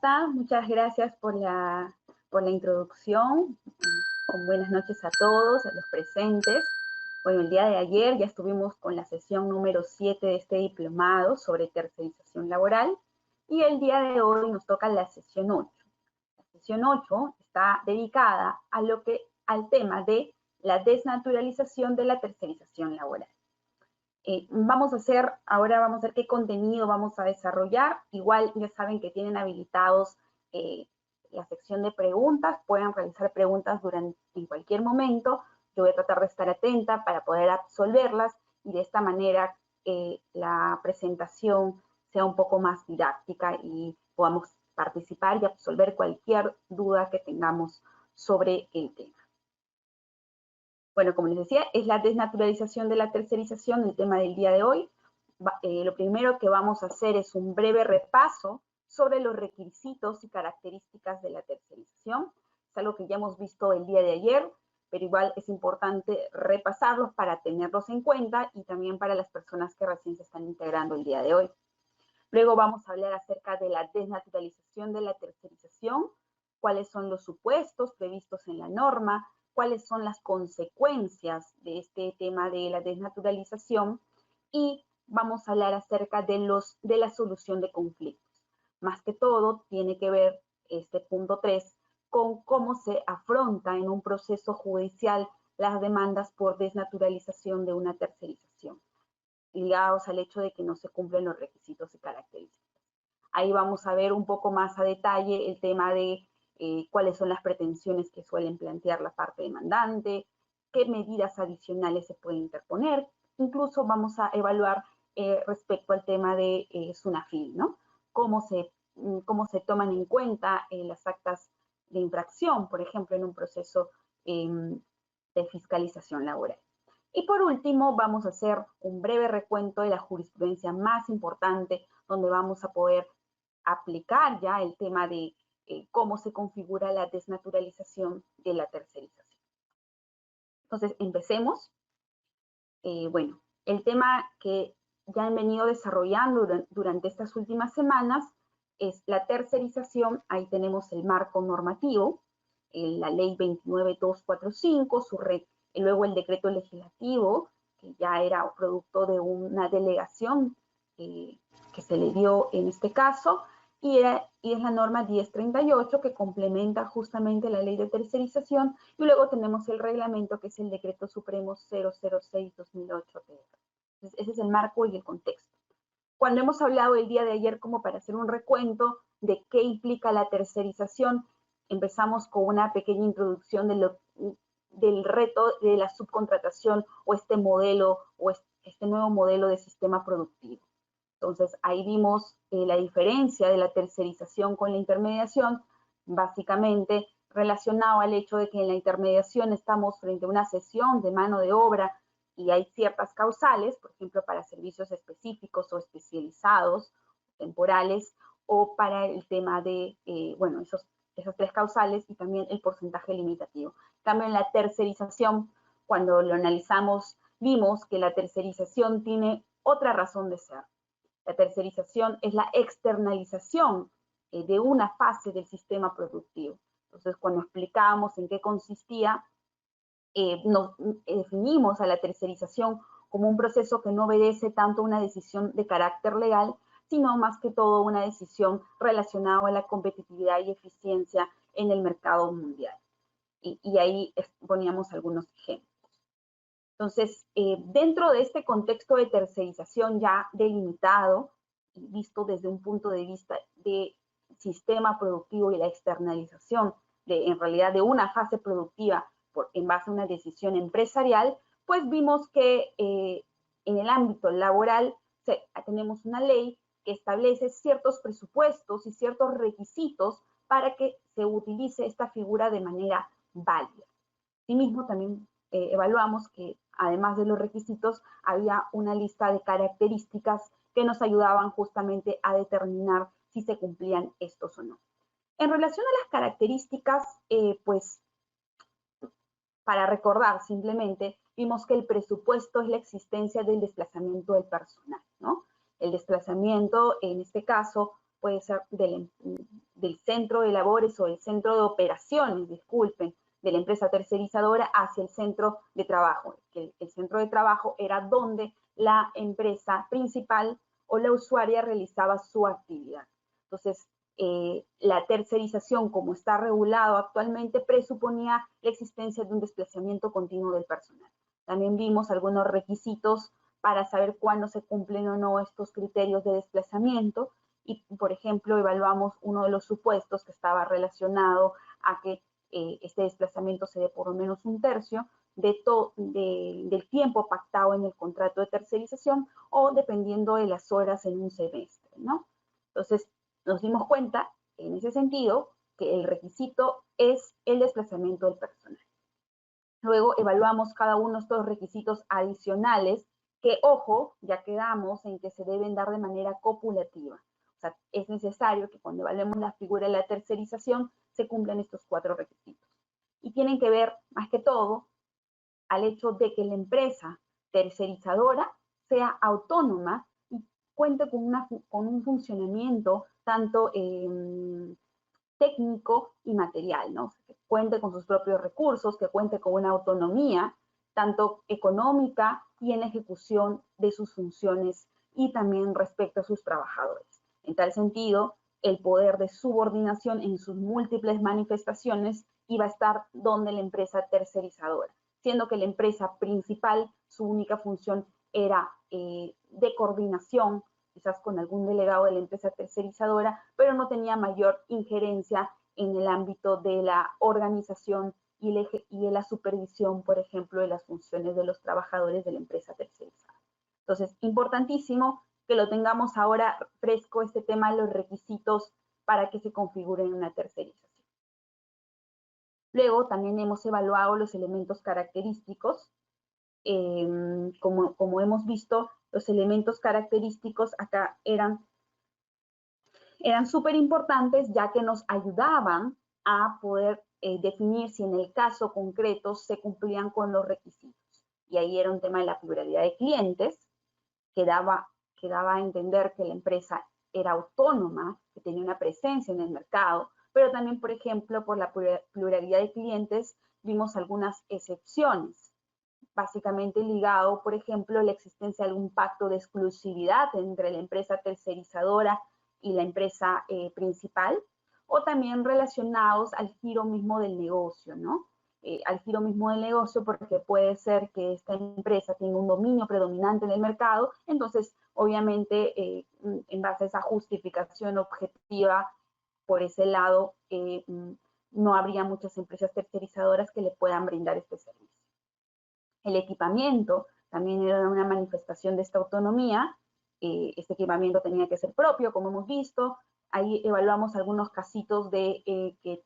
están? Muchas gracias por la introducción. Buenas noches a todos, a los presentes. Bueno, el día de ayer ya estuvimos con la sesión número 7 de este diplomado sobre tercerización laboral y el día de hoy nos toca la sesión 8. La sesión 8 está dedicada al tema de la desnaturalización de la tercerización laboral. Ahora vamos a ver qué contenido vamos a desarrollar. Igual ya saben que tienen habilitados la sección de preguntas, pueden realizar preguntas en cualquier momento. Yo voy a tratar de estar atenta para poder absolverlas y de esta manera la presentación sea un poco más didáctica y podamos participar y absolver cualquier duda que tengamos sobre el tema. Bueno, como les decía, es la desnaturalización de la tercerización el tema del día de hoy. Lo primero que vamos a hacer es un breve repaso sobre los requisitos y características de la tercerización. Es algo que ya hemos visto el día de ayer, pero igual es importante repasarlos para tenerlos en cuenta y también para las personas que recién se están integrando el día de hoy. Luego vamos a hablar acerca de la desnaturalización de la tercerización, cuáles son los supuestos previstos en la norma, cuáles son las consecuencias de este tema de la desnaturalización y vamos a hablar acerca de la solución de conflictos. Más que todo, tiene que ver este punto 3 con cómo se afronta en un proceso judicial las demandas por desnaturalización de una tercerización, ligados al hecho de que no se cumplen los requisitos y características. Ahí vamos a ver un poco más a detalle el tema de cuáles son las pretensiones que suelen plantear la parte demandante, qué medidas adicionales se pueden interponer. Incluso vamos a evaluar respecto al tema de SUNAFIL, ¿no? Cómo se toman en cuenta las actas de infracción, por ejemplo, en un proceso de fiscalización laboral. Y por último, vamos a hacer un breve recuento de la jurisprudencia más importante, donde vamos a poder aplicar ya el tema de cómo se configura la desnaturalización de la tercerización. Entonces, empecemos. Bueno, el tema que ya han venido desarrollando durante estas últimas semanas es la tercerización. Ahí tenemos el marco normativo, la ley 29245, luego el decreto legislativo, que ya era producto de una delegación que se le dio en este caso, y es la norma 1038 que complementa justamente la ley de tercerización, y luego tenemos el reglamento que es el decreto supremo 006-2008. Entonces, ese es el marco y el contexto. Cuando hemos hablado el día de ayer, como para hacer un recuento de qué implica la tercerización, empezamos con una pequeña introducción del reto de la subcontratación o este modelo o este nuevo modelo de sistema productivo. Entonces, ahí vimos la diferencia de la tercerización con la intermediación, básicamente relacionado al hecho de que en la intermediación estamos frente a una cesión de mano de obra y hay ciertas causales, por ejemplo, para servicios específicos o especializados, temporales, o para el tema de, bueno, esas tres causales y también el porcentaje limitativo. También la tercerización, cuando lo analizamos, vimos que la tercerización tiene otra razón de ser. La tercerización es la externalización de una fase del sistema productivo. Entonces, cuando explicábamos en qué consistía, definimos a la tercerización como un proceso que no obedece tanto a una decisión de carácter legal, sino más que todo una decisión relacionada a la competitividad y eficiencia en el mercado mundial. Y ahí poníamos algunos ejemplos. Entonces, dentro de este contexto de tercerización ya delimitado y visto desde un punto de vista de sistema productivo y la externalización en realidad de una fase productiva en base a una decisión empresarial, pues vimos que en el ámbito laboral tenemos una ley que establece ciertos presupuestos y ciertos requisitos para que se utilice esta figura de manera válida. Asimismo, también evaluamos que además de los requisitos, había una lista de características que nos ayudaban justamente a determinar si se cumplían estos o no. En relación a las características, pues para recordar simplemente, vimos que el presupuesto es la existencia del desplazamiento del personal, ¿no? El desplazamiento, en este caso, puede ser del centro de labores o del centro de operaciones, disculpen, de la empresa tercerizadora hacia el centro de trabajo. El centro de trabajo era donde la empresa principal o la usuaria realizaba su actividad. Entonces, la tercerización, como está regulado actualmente, presuponía la existencia de un desplazamiento continuo del personal. También vimos algunos requisitos para saber cuándo se cumplen o no estos criterios de desplazamiento y, por ejemplo, evaluamos uno de los supuestos que estaba relacionado a que este desplazamiento se dé por lo menos un tercio del tiempo pactado en el contrato de tercerización o dependiendo de las horas en un semestre, ¿no? Entonces, nos dimos cuenta, en ese sentido, que el requisito es el desplazamiento del personal. Luego evaluamos cada uno de estos requisitos adicionales que, ojo, ya quedamos en que se deben dar de manera copulativa. O sea, es necesario que cuando evaluemos la figura de la tercerización se cumplan estos 4 requisitos. Y tienen que ver, más que todo, al hecho de que la empresa tercerizadora sea autónoma y cuente con un funcionamiento tanto técnico y material, ¿no? Que cuente con sus propios recursos, que cuente con una autonomía tanto económica y en la ejecución de sus funciones y también respecto a sus trabajadores. En tal sentido, el poder de subordinación en sus múltiples manifestaciones iba a estar donde la empresa tercerizadora, siendo que la empresa principal, su única función era de coordinación, quizás con algún delegado de la empresa tercerizadora, pero no tenía mayor injerencia en el ámbito de la organización y de la supervisión, por ejemplo, de las funciones de los trabajadores de la empresa tercerizada. Entonces, importantísimo que lo tengamos ahora fresco este tema de los requisitos para que se configuren una tercerización. Luego también hemos evaluado los elementos característicos. Como hemos visto, los elementos característicos acá eran súper importantes ya que nos ayudaban a poder definir si en el caso concreto se cumplían con los requisitos. Y ahí era un tema de la pluralidad de clientes, que daba a entender que la empresa era autónoma, que tenía una presencia en el mercado, pero también, por ejemplo, por la pluralidad de clientes, vimos algunas excepciones, básicamente ligado, por ejemplo, a la existencia de algún pacto de exclusividad entre la empresa tercerizadora y la empresa principal, o también relacionados al giro mismo del negocio, ¿no? Al giro mismo del negocio, porque puede ser que esta empresa tenga un dominio predominante en el mercado, entonces, obviamente, en base a esa justificación objetiva, por ese lado, no habría muchas empresas tercerizadoras que le puedan brindar este servicio. El equipamiento también era una manifestación de esta autonomía. Este equipamiento tenía que ser propio, como hemos visto. Ahí evaluamos algunos casitos de que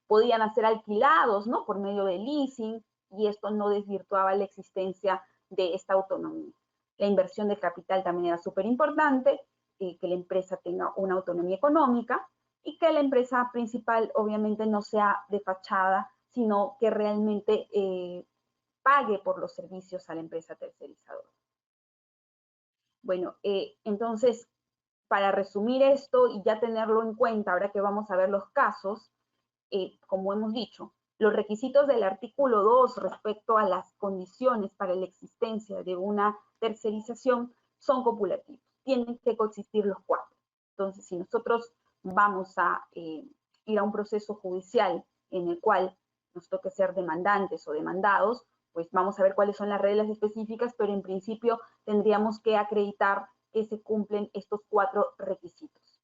podían ser alquilados, ¿no? Por medio de leasing, y esto no desvirtuaba la existencia de esta autonomía. La inversión de capital también era súper importante, que la empresa tenga una autonomía económica y que la empresa principal obviamente no sea de fachada, sino que realmente pague por los servicios a la empresa tercerizadora. Bueno, entonces, para resumir esto y ya tenerlo en cuenta, ahora que vamos a ver los casos, como hemos dicho, los requisitos del artículo 2 respecto a las condiciones para la existencia de una tercerización son copulativos. Tienen que coexistir los 4. Entonces, si nosotros vamos a ir a un proceso judicial en el cual nos toque ser demandantes o demandados, pues vamos a ver cuáles son las reglas específicas, pero en principio tendríamos que acreditar que se cumplen estos 4 requisitos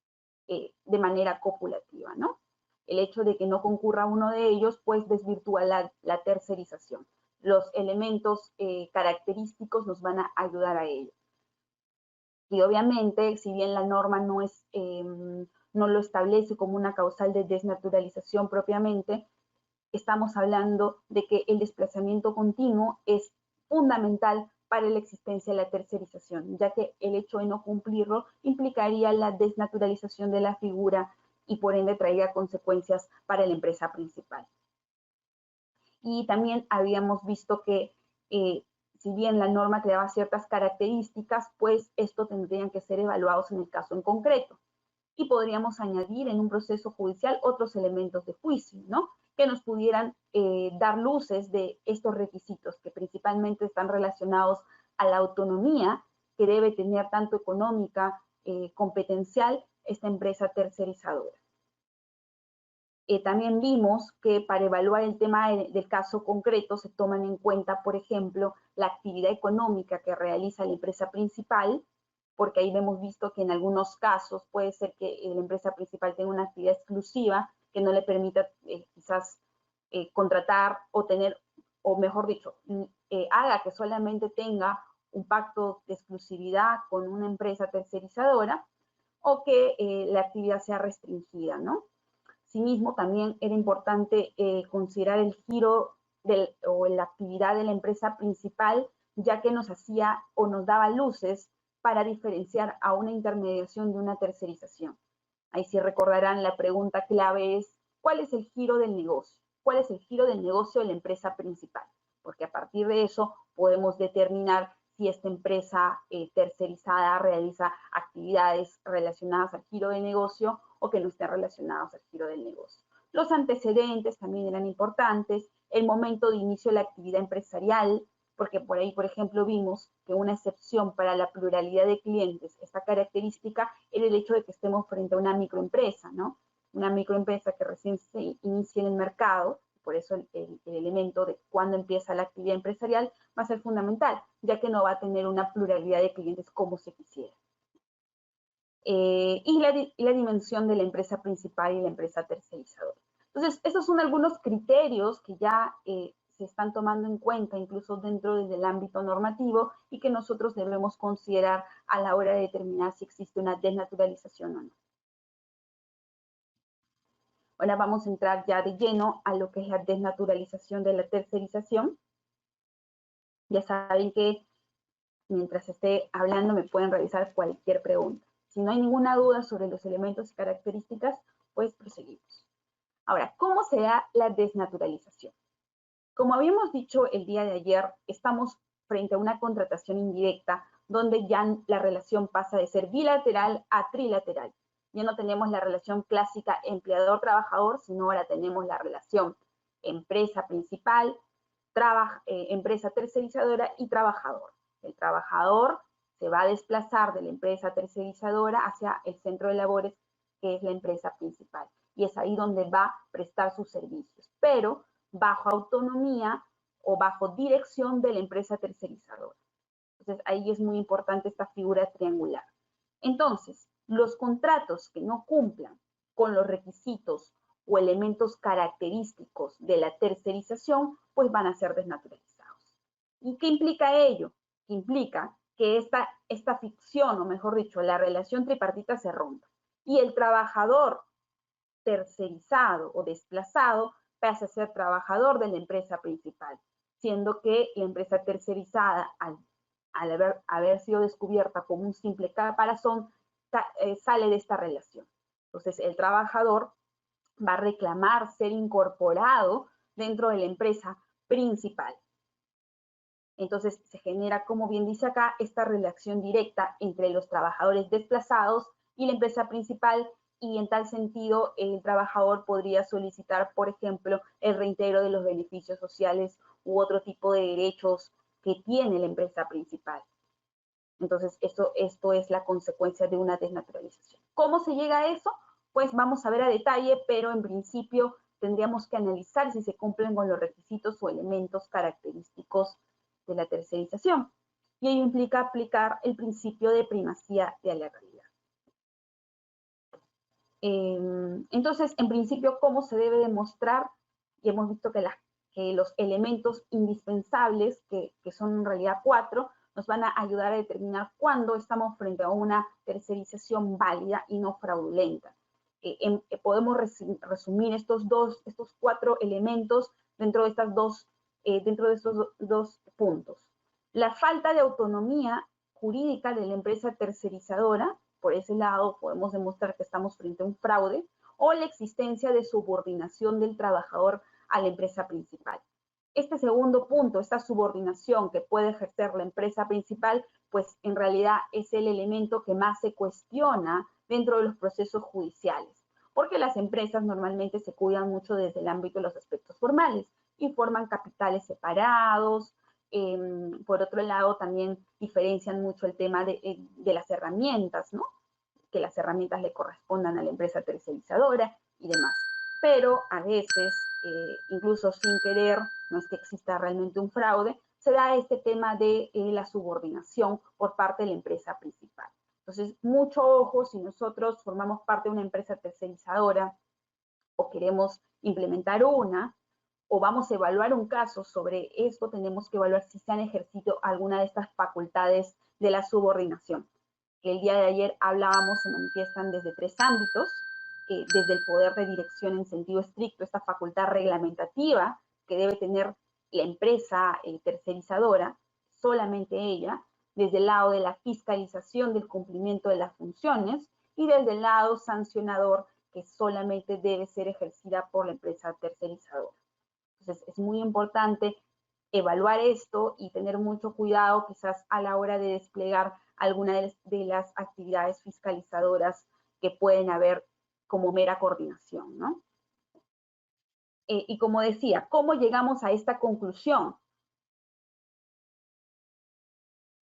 de manera copulativa, ¿no? El hecho de que no concurra uno de ellos, pues desvirtúa la tercerización. Los elementos característicos nos van a ayudar a ello. Y obviamente, si bien la norma no lo establece como una causal de desnaturalización propiamente, estamos hablando de que el desplazamiento continuo es fundamental para la existencia de la tercerización, ya que el hecho de no cumplirlo implicaría la desnaturalización de la figura y por ende traería consecuencias para la empresa principal. Y también habíamos visto que si bien la norma te daba ciertas características, pues esto tendrían que ser evaluados en el caso en concreto. y podríamos añadir en un proceso judicial otros elementos de juicio, ¿no? Que nos pudieran dar luces de estos requisitos que principalmente están relacionados a la autonomía que debe tener tanto económica, competencial, esta empresa tercerizadora. También vimos que para evaluar el tema del caso concreto se toman en cuenta, por ejemplo, la actividad económica que realiza la empresa principal, porque ahí hemos visto que en algunos casos puede ser que la empresa principal tenga una actividad exclusiva que no le permita quizás contratar o tener, o mejor dicho, haga que solamente tenga un pacto de exclusividad con una empresa tercerizadora o que la actividad sea restringida, ¿no? Asimismo, también era importante considerar el giro o la actividad de la empresa principal, ya que nos hacía o nos daba luces para diferenciar a una intermediación de una tercerización. Ahí sí recordarán, la pregunta clave es, ¿cuál es el giro del negocio? ¿Cuál es el giro del negocio de la empresa principal? Porque a partir de eso podemos determinar si esta empresa tercerizada realiza actividades relacionadas al giro del negocio o que no estén relacionados al giro del negocio. Los antecedentes también eran importantes, el momento de inicio de la actividad empresarial, porque por ahí, por ejemplo, vimos que una excepción para la pluralidad de clientes, esta característica, era el hecho de que estemos frente a una microempresa, ¿no? Una microempresa que recién se inicia en el mercado, por eso el elemento de cuándo empieza la actividad empresarial va a ser fundamental, ya que no va a tener una pluralidad de clientes como se quisiera. Y la dimensión de la empresa principal y la empresa tercerizadora. Entonces, esos son algunos criterios que ya se están tomando en cuenta incluso dentro del ámbito normativo y que nosotros debemos considerar a la hora de determinar si existe una desnaturalización o no. Ahora vamos a entrar ya de lleno a lo que es la desnaturalización de la tercerización. Ya saben que mientras esté hablando me pueden realizar cualquier pregunta. Si no hay ninguna duda sobre los elementos y características, pues proseguimos. Ahora, ¿cómo se da la desnaturalización? Como habíamos dicho el día de ayer, estamos frente a una contratación indirecta donde ya la relación pasa de ser bilateral a trilateral. Ya no tenemos la relación clásica empleador-trabajador, sino ahora tenemos la relación empresa principal, empresa tercerizadora y trabajador. El trabajador se va a desplazar de la empresa tercerizadora hacia el centro de labores, que es la empresa principal. Y es ahí donde va a prestar sus servicios, pero bajo autonomía o bajo dirección de la empresa tercerizadora. Entonces, ahí es muy importante esta figura triangular. Entonces, los contratos que no cumplan con los requisitos o elementos característicos de la tercerización, pues van a ser desnaturalizados. ¿Y qué implica ello? Implica que esta ficción, o mejor dicho, la relación tripartita se rompa y el trabajador tercerizado o desplazado pasa a ser trabajador de la empresa principal, siendo que la empresa tercerizada, al haber sido descubierta como un simple caparazón, sale de esta relación. Entonces, el trabajador va a reclamar ser incorporado dentro de la empresa principal. Entonces, se genera, como bien dice acá, esta relación directa entre los trabajadores desplazados y la empresa principal, y en tal sentido el trabajador podría solicitar, por ejemplo, el reintegro de los beneficios sociales u otro tipo de derechos que tiene la empresa principal. Entonces, esto es la consecuencia de una desnaturalización. ¿Cómo se llega a eso? Pues vamos a ver a detalle, pero en principio tendríamos que analizar si se cumplen con los requisitos o elementos característicos de la tercerización. Y ello implica aplicar el principio de primacía de la realidad. Entonces, en principio, ¿cómo se debe demostrar? Y hemos visto que los elementos indispensables, que son en realidad 4, nos van a ayudar a determinar cuándo estamos frente a una tercerización válida y no fraudulenta. Podemos resumir estos 4 elementos dentro de estos dos puntos. La falta de autonomía jurídica de la empresa tercerizadora, por ese lado podemos demostrar que estamos frente a un fraude, o la existencia de subordinación del trabajador a la empresa principal. Este segundo punto, esta subordinación que puede ejercer la empresa principal, pues en realidad es el elemento que más se cuestiona dentro de los procesos judiciales, porque las empresas normalmente se cuidan mucho desde el ámbito de los aspectos formales y forman capitales separados. Por otro lado, también diferencian mucho el tema de las herramientas, ¿no? Que las herramientas le correspondan a la empresa tercerizadora y demás. Pero a veces, incluso sin querer, no es que exista realmente un fraude, se da este tema de la subordinación por parte de la empresa principal. Entonces, mucho ojo si nosotros formamos parte de una empresa tercerizadora o queremos implementar una, o vamos a evaluar un caso sobre esto, tenemos que evaluar si se han ejercido alguna de estas facultades de la subordinación. Que el día de ayer hablábamos, se manifiestan desde 3 ámbitos, desde el poder de dirección en sentido estricto, esta facultad reglamentativa que debe tener la empresa tercerizadora, solamente ella, desde el lado de la fiscalización del cumplimiento de las funciones y desde el lado sancionador que solamente debe ser ejercida por la empresa tercerizadora. Entonces es muy importante evaluar esto y tener mucho cuidado quizás a la hora de desplegar alguna de las actividades fiscalizadoras que pueden haber como mera coordinación, ¿no? Y como decía, ¿cómo llegamos a esta conclusión?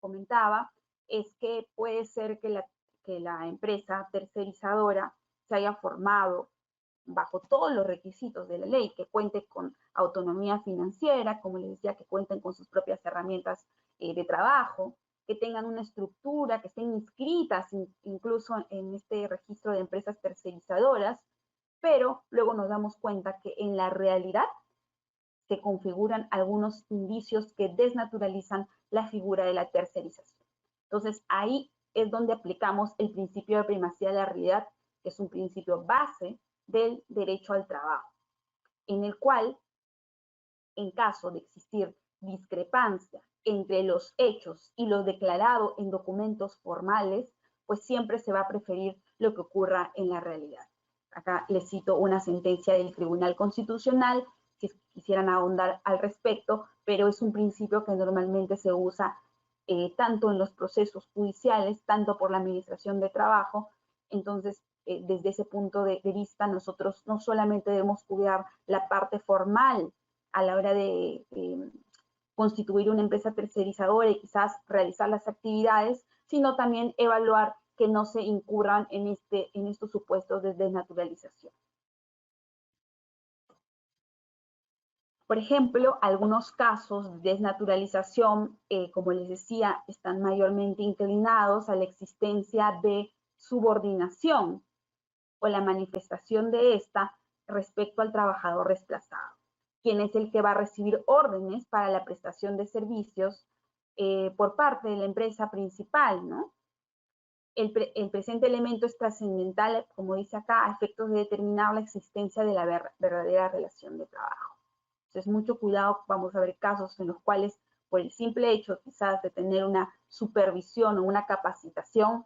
Comentaba, es que puede ser que la empresa tercerizadora se haya formado bajo todos los requisitos de la ley, que cuente con autonomía financiera, como les decía, que cuenten con sus propias herramientas de trabajo, que tengan una estructura, que estén inscritas incluso en este registro de empresas tercerizadoras, pero luego nos damos cuenta que en la realidad se configuran algunos indicios que desnaturalizan la figura de la tercerización. Entonces, ahí es donde aplicamos el principio de primacía de la realidad, que es un principio base del derecho al trabajo, en el cual, en caso de existir discrepancia entre los hechos y lo declarado en documentos formales, pues siempre se va a preferir lo que ocurra en la realidad. Acá les cito una sentencia del Tribunal Constitucional, si quisieran ahondar al respecto, pero es un principio que normalmente se usa tanto en los procesos judiciales, tanto por la Administración de Trabajo. Entonces, desde ese punto de vista, nosotros no solamente debemos cuidar la parte formal a la hora de constituir una empresa tercerizadora y quizás realizar las actividades, sino también evaluar que no se incurran en estos supuestos de desnaturalización. Por ejemplo, algunos casos de desnaturalización, como les decía, están mayormente inclinados a la existencia de subordinación o la manifestación de esta respecto al trabajador desplazado, quien es el que va a recibir órdenes para la prestación de servicios por parte de la empresa principal, ¿no? El presente elemento es trascendental, como dice acá, a efectos de determinar la existencia de la verdadera relación de trabajo. Entonces, mucho cuidado, vamos a ver casos en los cuales, por el simple hecho quizás de tener una supervisión o una capacitación,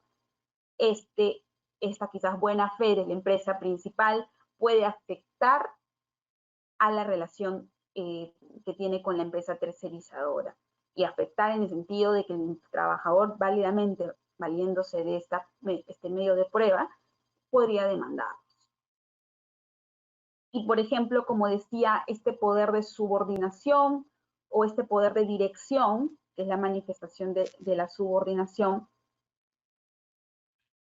esta quizás buena fe de la empresa principal puede afectar a la relación que tiene con la empresa tercerizadora y afectar en el sentido de que el trabajador válidamente, valiéndose de este medio de prueba, podría demandarlos. Y por ejemplo, como decía, este poder de subordinación o este poder de dirección, que es la manifestación de la subordinación,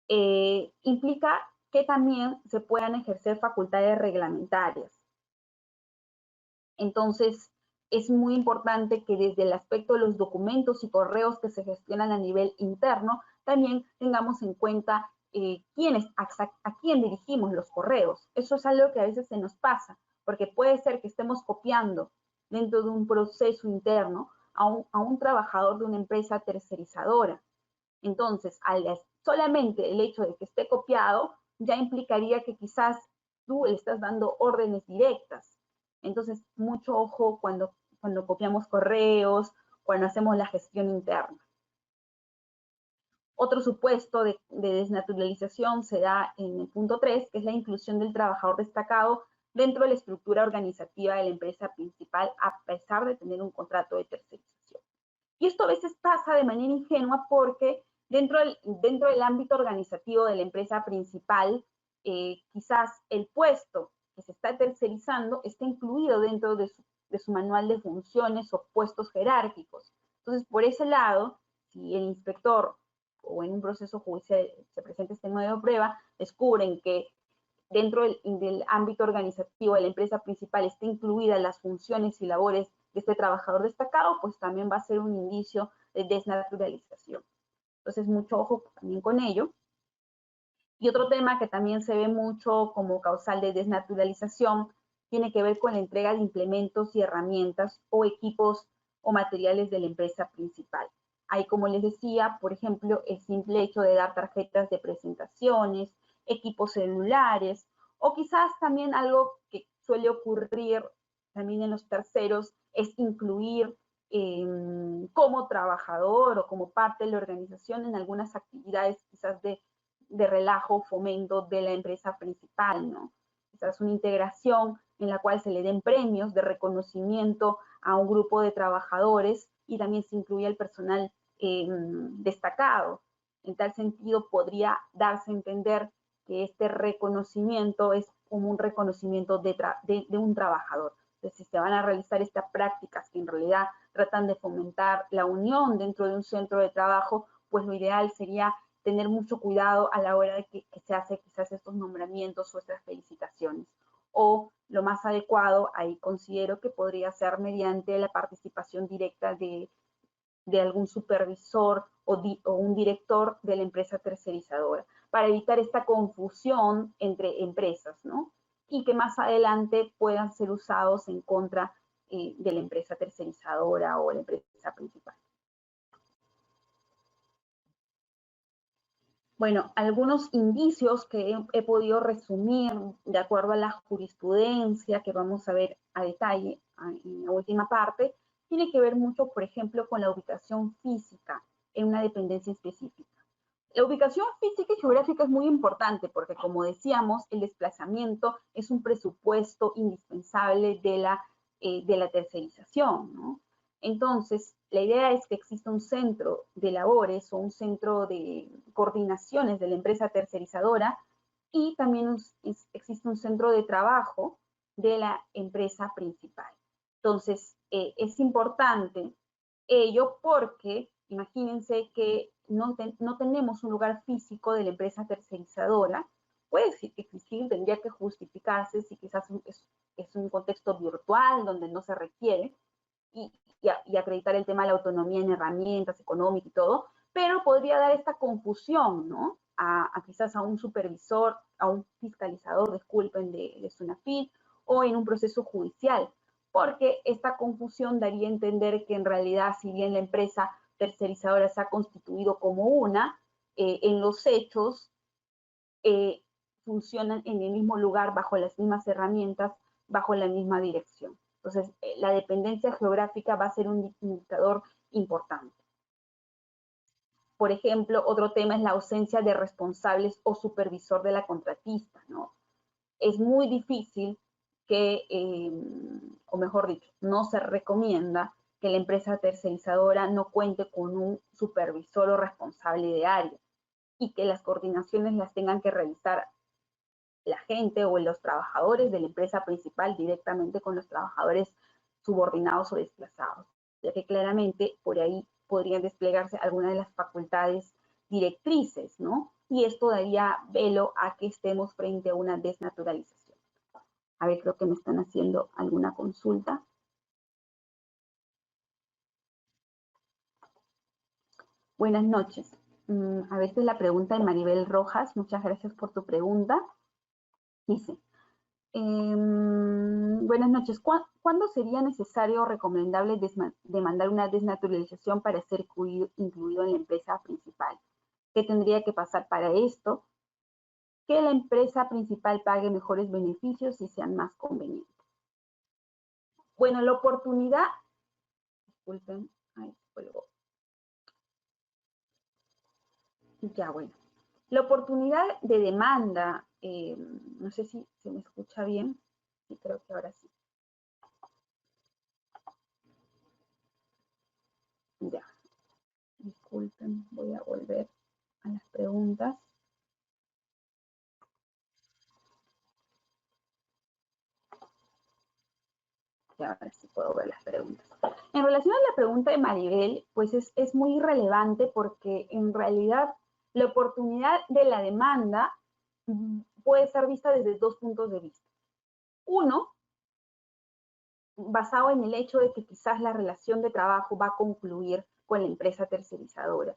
implica que también se puedan ejercer facultades reglamentarias. Entonces, es muy importante que desde el aspecto de los documentos y correos que se gestionan a nivel interno, también tengamos en cuenta a quién dirigimos los correos. Eso es algo que a veces se nos pasa, porque puede ser que estemos copiando dentro de un proceso interno a un trabajador de una empresa tercerizadora. Entonces, solamente el hecho de que esté copiado ya implicaría que quizás tú le estás dando órdenes directas. Entonces, mucho ojo cuando copiamos correos, cuando hacemos la gestión interna. Otro supuesto de desnaturalización se da en el punto 3, que es la inclusión del trabajador destacado dentro de la estructura organizativa de la empresa principal, a pesar de tener un contrato de tercerización. Y esto a veces pasa de manera ingenua porque Dentro del ámbito organizativo de la empresa principal, quizás el puesto que se está tercerizando está incluido dentro de su manual de funciones o puestos jerárquicos. Entonces, por ese lado, si el inspector o en un proceso judicial se presenta este nuevo de prueba, descubren que dentro del ámbito organizativo de la empresa principal está incluidas las funciones y labores de este trabajador destacado, pues también va a ser un indicio de desnaturalización. Entonces, mucho ojo también con ello. Y otro tema que también se ve mucho como causal de desnaturalización tiene que ver con la entrega de implementos y herramientas o equipos o materiales de la empresa principal. Ahí, como les decía, por ejemplo, el simple hecho de dar tarjetas de presentaciones, equipos celulares, o quizás también algo que suele ocurrir también en los terceros es incluir como trabajador o como parte de la organización en algunas actividades quizás de relajo, fomento de la empresa principal, ¿no? Quizás una integración en la cual se le den premios de reconocimiento a un grupo de trabajadores y también se incluye al personal destacado. En tal sentido, podría darse a entender que este reconocimiento es como un reconocimiento de un trabajador. Entonces, si se van a realizar estas prácticas que en realidad tratan de fomentar la unión dentro de un centro de trabajo, pues lo ideal sería tener mucho cuidado a la hora de que se hace quizás estos nombramientos o estas felicitaciones. O lo más adecuado, ahí considero que podría ser mediante la participación directa de algún supervisor o un director de la empresa tercerizadora, para evitar esta confusión entre empresas, ¿no? Y que más adelante puedan ser usados en contra de la empresa tercerizadora o la empresa principal. Bueno, algunos indicios que he podido resumir de acuerdo a la jurisprudencia que vamos a ver a detalle en la última parte, tiene que ver mucho, por ejemplo, con la ubicación física en una dependencia específica. La ubicación física y geográfica es muy importante porque, como decíamos, el desplazamiento es un presupuesto indispensable de la tercerización, ¿no? Entonces, la idea es que exista un centro de labores o un centro de coordinaciones de la empresa tercerizadora y también existe un centro de trabajo de la empresa principal. Entonces, es importante ello porque imagínense que no tenemos un lugar físico de la empresa tercerizadora, puede existir, tendría que justificarse si quizás es un contexto virtual donde no se requiere, y acreditar el tema de la autonomía en herramientas económicas y todo, pero podría dar esta confusión, ¿no? Quizás a un supervisor, a un fiscalizador, disculpen, de SUNAFIL, o en un proceso judicial, porque esta confusión daría a entender que en realidad, si bien la empresa tercerizadora se ha constituido como una, en los hechos funcionan en el mismo lugar, bajo las mismas herramientas, bajo la misma dirección. Entonces, la dependencia geográfica va a ser un indicador importante. Por ejemplo, otro tema es la ausencia de responsables o supervisor de la contratista, ¿no? Es muy difícil que, o mejor dicho, no se recomienda que la empresa tercerizadora no cuente con un supervisor o responsable de área y que las coordinaciones las tengan que realizar la gente o los trabajadores de la empresa principal directamente con los trabajadores subordinados o desplazados, ya que claramente por ahí podrían desplegarse algunas de las facultades directrices, ¿no? Y esto daría velo a que estemos frente a una desnaturalización. A ver, creo que me están haciendo alguna consulta. Buenas noches. A ver, esta es la pregunta de Maribel Rojas. Muchas gracias por tu pregunta. Dice, buenas noches. ¿Cuándo sería necesario o recomendable demandar una desnaturalización para ser incluido en la empresa principal? ¿Qué tendría que pasar para esto? Que la empresa principal pague mejores beneficios y sean más convenientes. Bueno, la oportunidad, disculpen, ay, colgó. Ya, bueno. La oportunidad de demanda, no sé si se me escucha bien, sí, creo que ahora sí. Ya, disculpen, voy a volver. preguntas. Y ahora sí puedo ver las preguntas. En relación a la pregunta de Maribel, pues es muy relevante porque en realidad la oportunidad de la demanda puede ser vista desde dos puntos de vista. Uno, basado en el hecho de que quizás la relación de trabajo va a concluir con la empresa tercerizadora.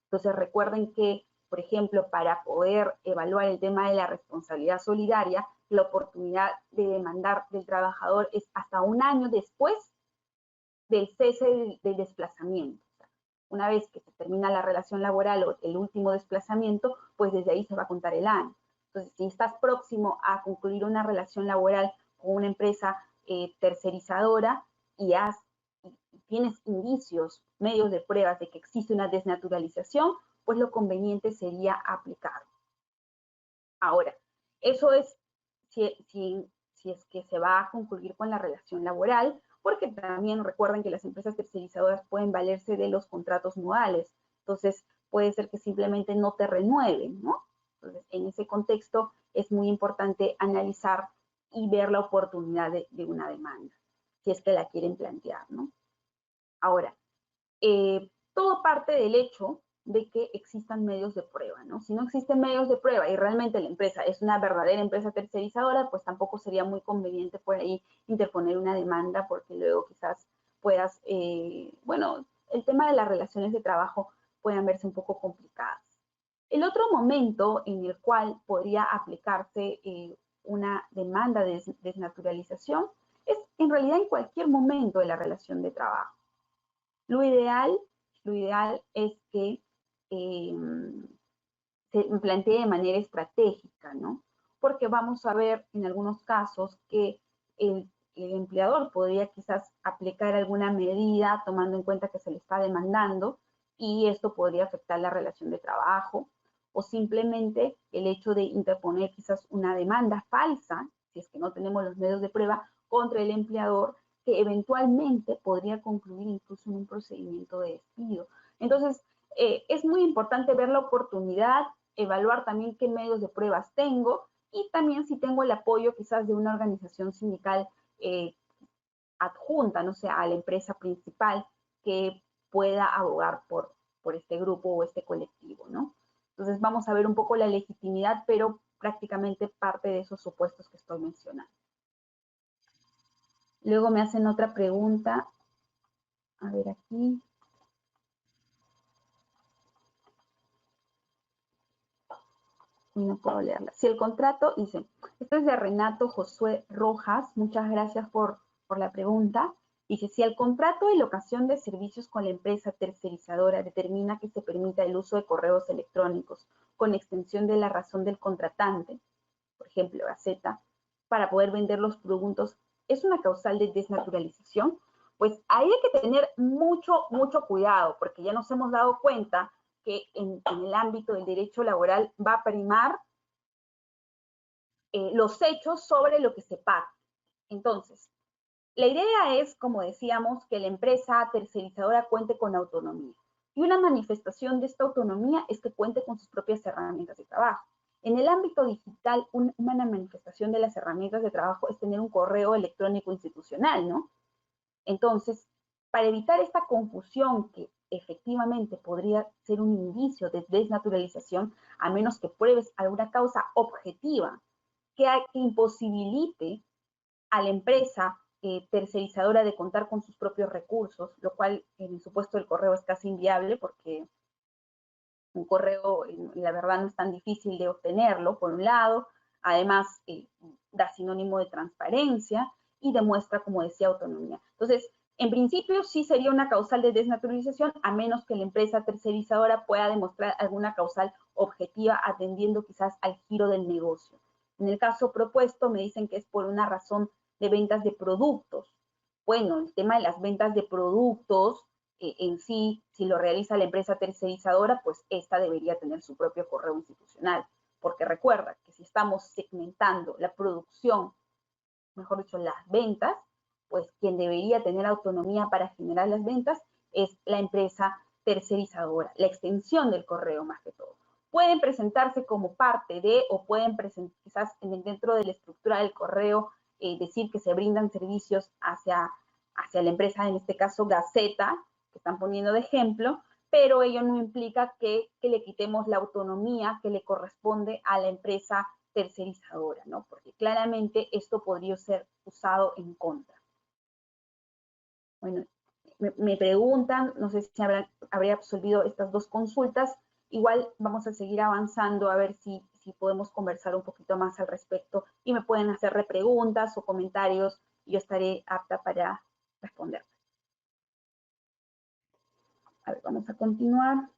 Entonces recuerden que, por ejemplo, para poder evaluar el tema de la responsabilidad solidaria, la oportunidad de demandar del trabajador es hasta un año después del cese del desplazamiento. O sea, una vez que se termina la relación laboral o el último desplazamiento, pues desde ahí se va a contar el año. Entonces, si estás próximo a concluir una relación laboral con una empresa tercerizadora y tienes indicios, medios de pruebas de que existe una desnaturalización, pues lo conveniente sería aplicarlo. Ahora, eso es si es que se va a concluir con la relación laboral, porque también recuerden que las empresas tercerizadoras pueden valerse de los contratos modales. Entonces, puede ser que simplemente no te renueven, ¿no? Entonces, en ese contexto es muy importante analizar y ver la oportunidad de una demanda, si es que la quieren plantear, ¿no? Ahora, todo parte del hecho de que existan medios de prueba, ¿no? Si no existen medios de prueba y realmente la empresa es una verdadera empresa tercerizadora, pues tampoco sería muy conveniente por ahí interponer una demanda porque luego quizás puedas, bueno, el tema de las relaciones de trabajo puedan verse un poco complicadas. El otro momento en el cual podría aplicarse una demanda de desnaturalización es en realidad en cualquier momento de la relación de trabajo. Lo ideal es que se plantee de manera estratégica, ¿no? Porque vamos a ver en algunos casos que el empleador podría quizás aplicar alguna medida tomando en cuenta que se le está demandando y esto podría afectar la relación de trabajo o simplemente el hecho de interponer quizás una demanda falsa, si es que no tenemos los medios de prueba, contra el empleador que eventualmente podría concluir incluso en un procedimiento de despido. Entonces, es muy importante ver la oportunidad, evaluar también qué medios de pruebas tengo y también si tengo el apoyo quizás de una organización sindical adjunta, no sé, a la empresa principal que pueda abogar por este grupo o este colectivo, ¿no? Entonces vamos a ver un poco la legitimidad, pero prácticamente parte de esos supuestos que estoy mencionando. Luego me hacen otra pregunta. A ver aquí. Y no puedo leerla. Si el contrato, dice, esto es de Renato Josué Rojas, muchas gracias por la pregunta. Dice, si el contrato de locación de servicios con la empresa tercerizadora determina que se permita el uso de correos electrónicos con extensión de la razón del contratante, por ejemplo, Gaceta, para poder vender los productos, ¿es una causal de desnaturalización? Pues ahí hay que tener mucho cuidado, porque ya nos hemos dado cuenta que en el ámbito del derecho laboral va a primar los hechos sobre lo que se paga. Entonces, la idea es, como decíamos, que la empresa tercerizadora cuente con autonomía. Y una manifestación de esta autonomía es que cuente con sus propias herramientas de trabajo. En el ámbito digital, una manifestación de las herramientas de trabajo es tener un correo electrónico institucional, ¿no? Entonces, para evitar esta confusión que efectivamente podría ser un indicio de desnaturalización, a menos que pruebes alguna causa objetiva que imposibilite a la empresa tercerizadora de contar con sus propios recursos, lo cual en el supuesto del correo es casi inviable porque un correo, la verdad, no es tan difícil de obtenerlo, por un lado, además da sinónimo de transparencia y demuestra, como decía, autonomía. Entonces, en principio sí sería una causal de desnaturalización, a menos que la empresa tercerizadora pueda demostrar alguna causal objetiva atendiendo quizás al giro del negocio. En el caso propuesto me dicen que es por una razón de ventas de productos. Bueno, el tema de las ventas de productos en sí, si lo realiza la empresa tercerizadora, pues esta debería tener su propio correo institucional, porque recuerda que si estamos segmentando la producción, mejor dicho, las ventas, pues quien debería tener autonomía para generar las ventas es la empresa tercerizadora, la extensión del correo más que todo. pueden presentarse como parte de, o pueden quizás dentro de la estructura del correo decir que se brindan servicios hacia la empresa, en este caso Gaceta, que están poniendo de ejemplo, pero ello no implica que le quitemos la autonomía que le corresponde a la empresa tercerizadora, ¿no? Porque claramente esto podría ser usado en contra. Bueno, me preguntan, no sé si habría absolvido estas dos consultas, igual vamos a seguir avanzando a ver si podemos conversar un poquito más al respecto y me pueden hacer repreguntas o comentarios y yo estaré apta para responder. A ver, vamos a continuar.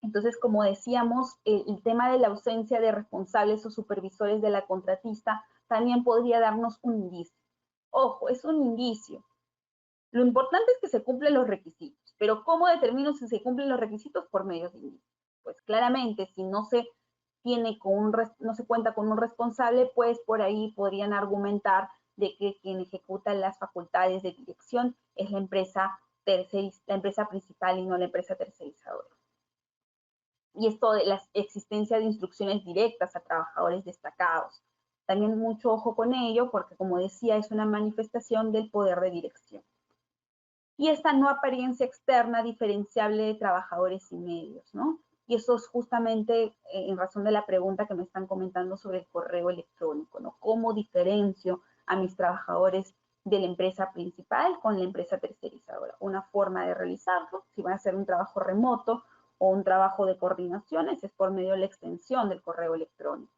Entonces, como decíamos, el tema de la ausencia de responsables o supervisores de la contratista también podría darnos un indicio. Ojo, es un indicio. Lo importante es que se cumplen los requisitos, pero ¿cómo determino si se cumplen los requisitos? Por medio de indicios. Pues claramente, si no se cuenta con un responsable, pues por ahí podrían argumentar de que quien ejecuta las facultades de dirección es la empresa principal y no la empresa tercerizadora. Y esto de la existencia de instrucciones directas a trabajadores destacados. También mucho ojo con ello, porque como decía, es una manifestación del poder de dirección. Y esta no apariencia externa diferenciable de trabajadores y medios, ¿no? Y eso es justamente en razón de la pregunta que me están comentando sobre el correo electrónico, ¿no? ¿Cómo diferencio a mis trabajadores de la empresa principal con la empresa tercerizadora? Una forma de realizarlo, si van a hacer un trabajo remoto o un trabajo de coordinaciones, es por medio de la extensión del correo electrónico.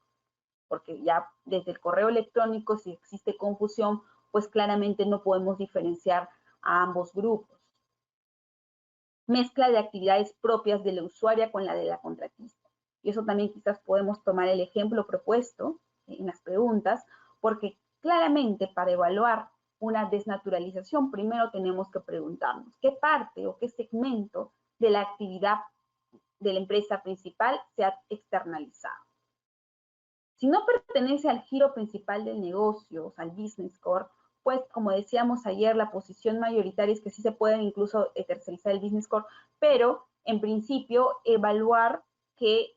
Porque ya desde el correo electrónico, si existe confusión, pues claramente no podemos diferenciar a ambos grupos. Mezcla de actividades propias de la usuaria con la de la contratista. Y eso también quizás podemos tomar el ejemplo propuesto en las preguntas, porque claramente para evaluar una desnaturalización, primero tenemos que preguntarnos qué parte o qué segmento de la actividad de la empresa principal se ha externalizado. Si no pertenece al giro principal del negocio, o sea, al business core, pues como decíamos ayer, la posición mayoritaria es que sí se puede incluso tercerizar el business core, pero en principio evaluar que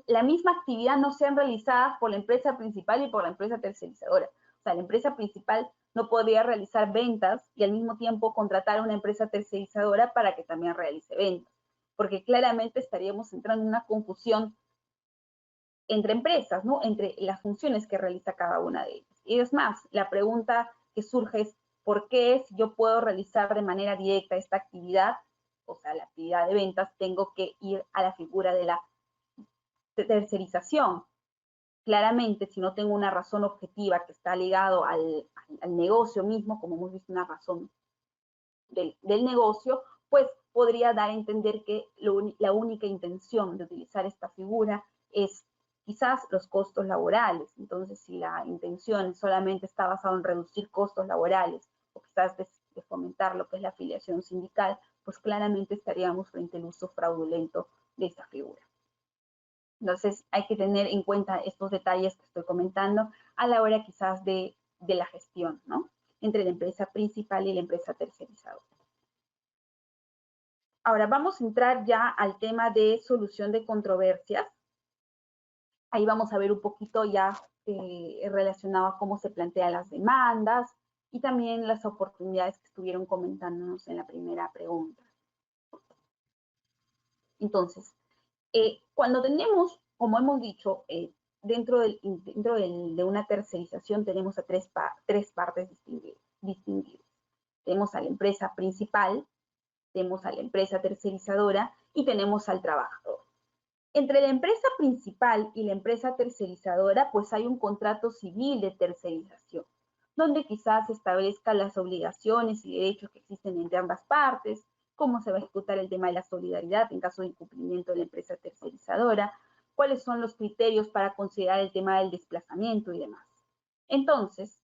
la misma actividad no sean realizadas por la empresa principal y por la empresa tercerizadora. O sea, la empresa principal no podría realizar ventas y al mismo tiempo contratar a una empresa tercerizadora para que también realice ventas, porque claramente estaríamos entrando en una confusión entre empresas, ¿no? Entre las funciones que realiza cada una de ellas. Y es más, la pregunta que surge es, ¿por qué si yo puedo realizar de manera directa esta actividad, o sea, la actividad de ventas, tengo que ir a la figura de la tercerización? Claramente, si no tengo una razón objetiva que está ligado al negocio mismo, como hemos visto, una razón del negocio, pues podría dar a entender que la única intención de utilizar esta figura es quizás los costos laborales. Entonces, si la intención solamente está basada en reducir costos laborales o quizás de fomentar lo que es la afiliación sindical, pues claramente estaríamos frente al uso fraudulento de esta figura. Entonces, hay que tener en cuenta estos detalles que estoy comentando a la hora quizás de la gestión, ¿no? Entre la empresa principal y la empresa tercerizadora. Ahora vamos a entrar ya al tema de solución de controversias. Ahí vamos a ver un poquito ya relacionado a cómo se plantean las demandas y también las oportunidades que estuvieron comentándonos en la primera pregunta. Entonces, cuando tenemos, como hemos dicho, dentro de una tercerización tenemos a tres partes distinguidas. Tenemos a la empresa principal, tenemos a la empresa tercerizadora y tenemos al trabajador. Entre la empresa principal y la empresa tercerizadora, pues hay un contrato civil de tercerización, donde quizás se establezcan las obligaciones y derechos que existen entre ambas partes, cómo se va a ejecutar el tema de la solidaridad en caso de incumplimiento de la empresa tercerizadora, cuáles son los criterios para considerar el tema del desplazamiento y demás. Entonces,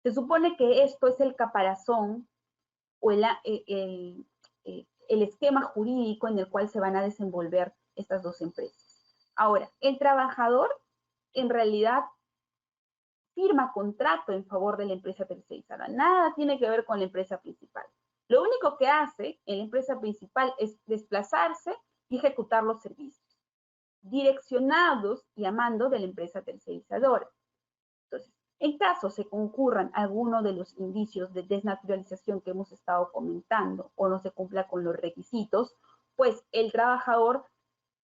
se supone que esto es el caparazón o el esquema jurídico en el cual se van a desenvolver estas dos empresas. Ahora, el trabajador en realidad firma contrato en favor de la empresa tercerizada. Nada tiene que ver con la empresa principal. Lo único que hace en la empresa principal es desplazarse y ejecutar los servicios, direccionados y a mando de la empresa tercerizadora. Entonces, en caso se concurran algunos de los indicios de desnaturalización que hemos estado comentando o no se cumpla con los requisitos, pues el trabajador,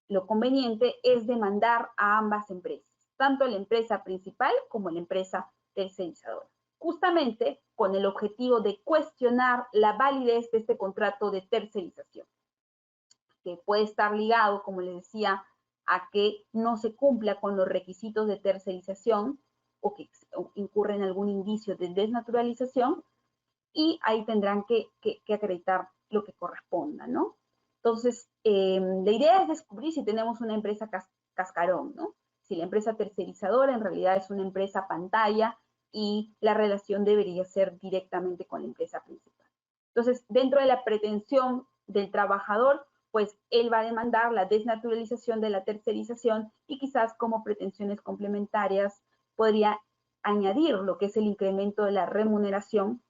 lo conveniente es demandar a ambas empresas, tanto la empresa principal como la empresa tercerizadora, justamente con el objetivo de cuestionar la validez de este contrato de tercerización, que puede estar ligado, como les decía, a que no se cumpla con los requisitos de tercerización o que incurre en algún indicio de desnaturalización, y ahí tendrán que acreditar lo que corresponda, ¿no? Entonces, la idea es descubrir si tenemos una empresa cascarón, ¿no? Si la empresa tercerizadora en realidad es una empresa pantalla y la relación debería ser directamente con la empresa principal. Entonces, dentro de la pretensión del trabajador, pues él va a demandar la desnaturalización de la tercerización y quizás como pretensiones complementarias podría añadir lo que es el incremento de la remuneración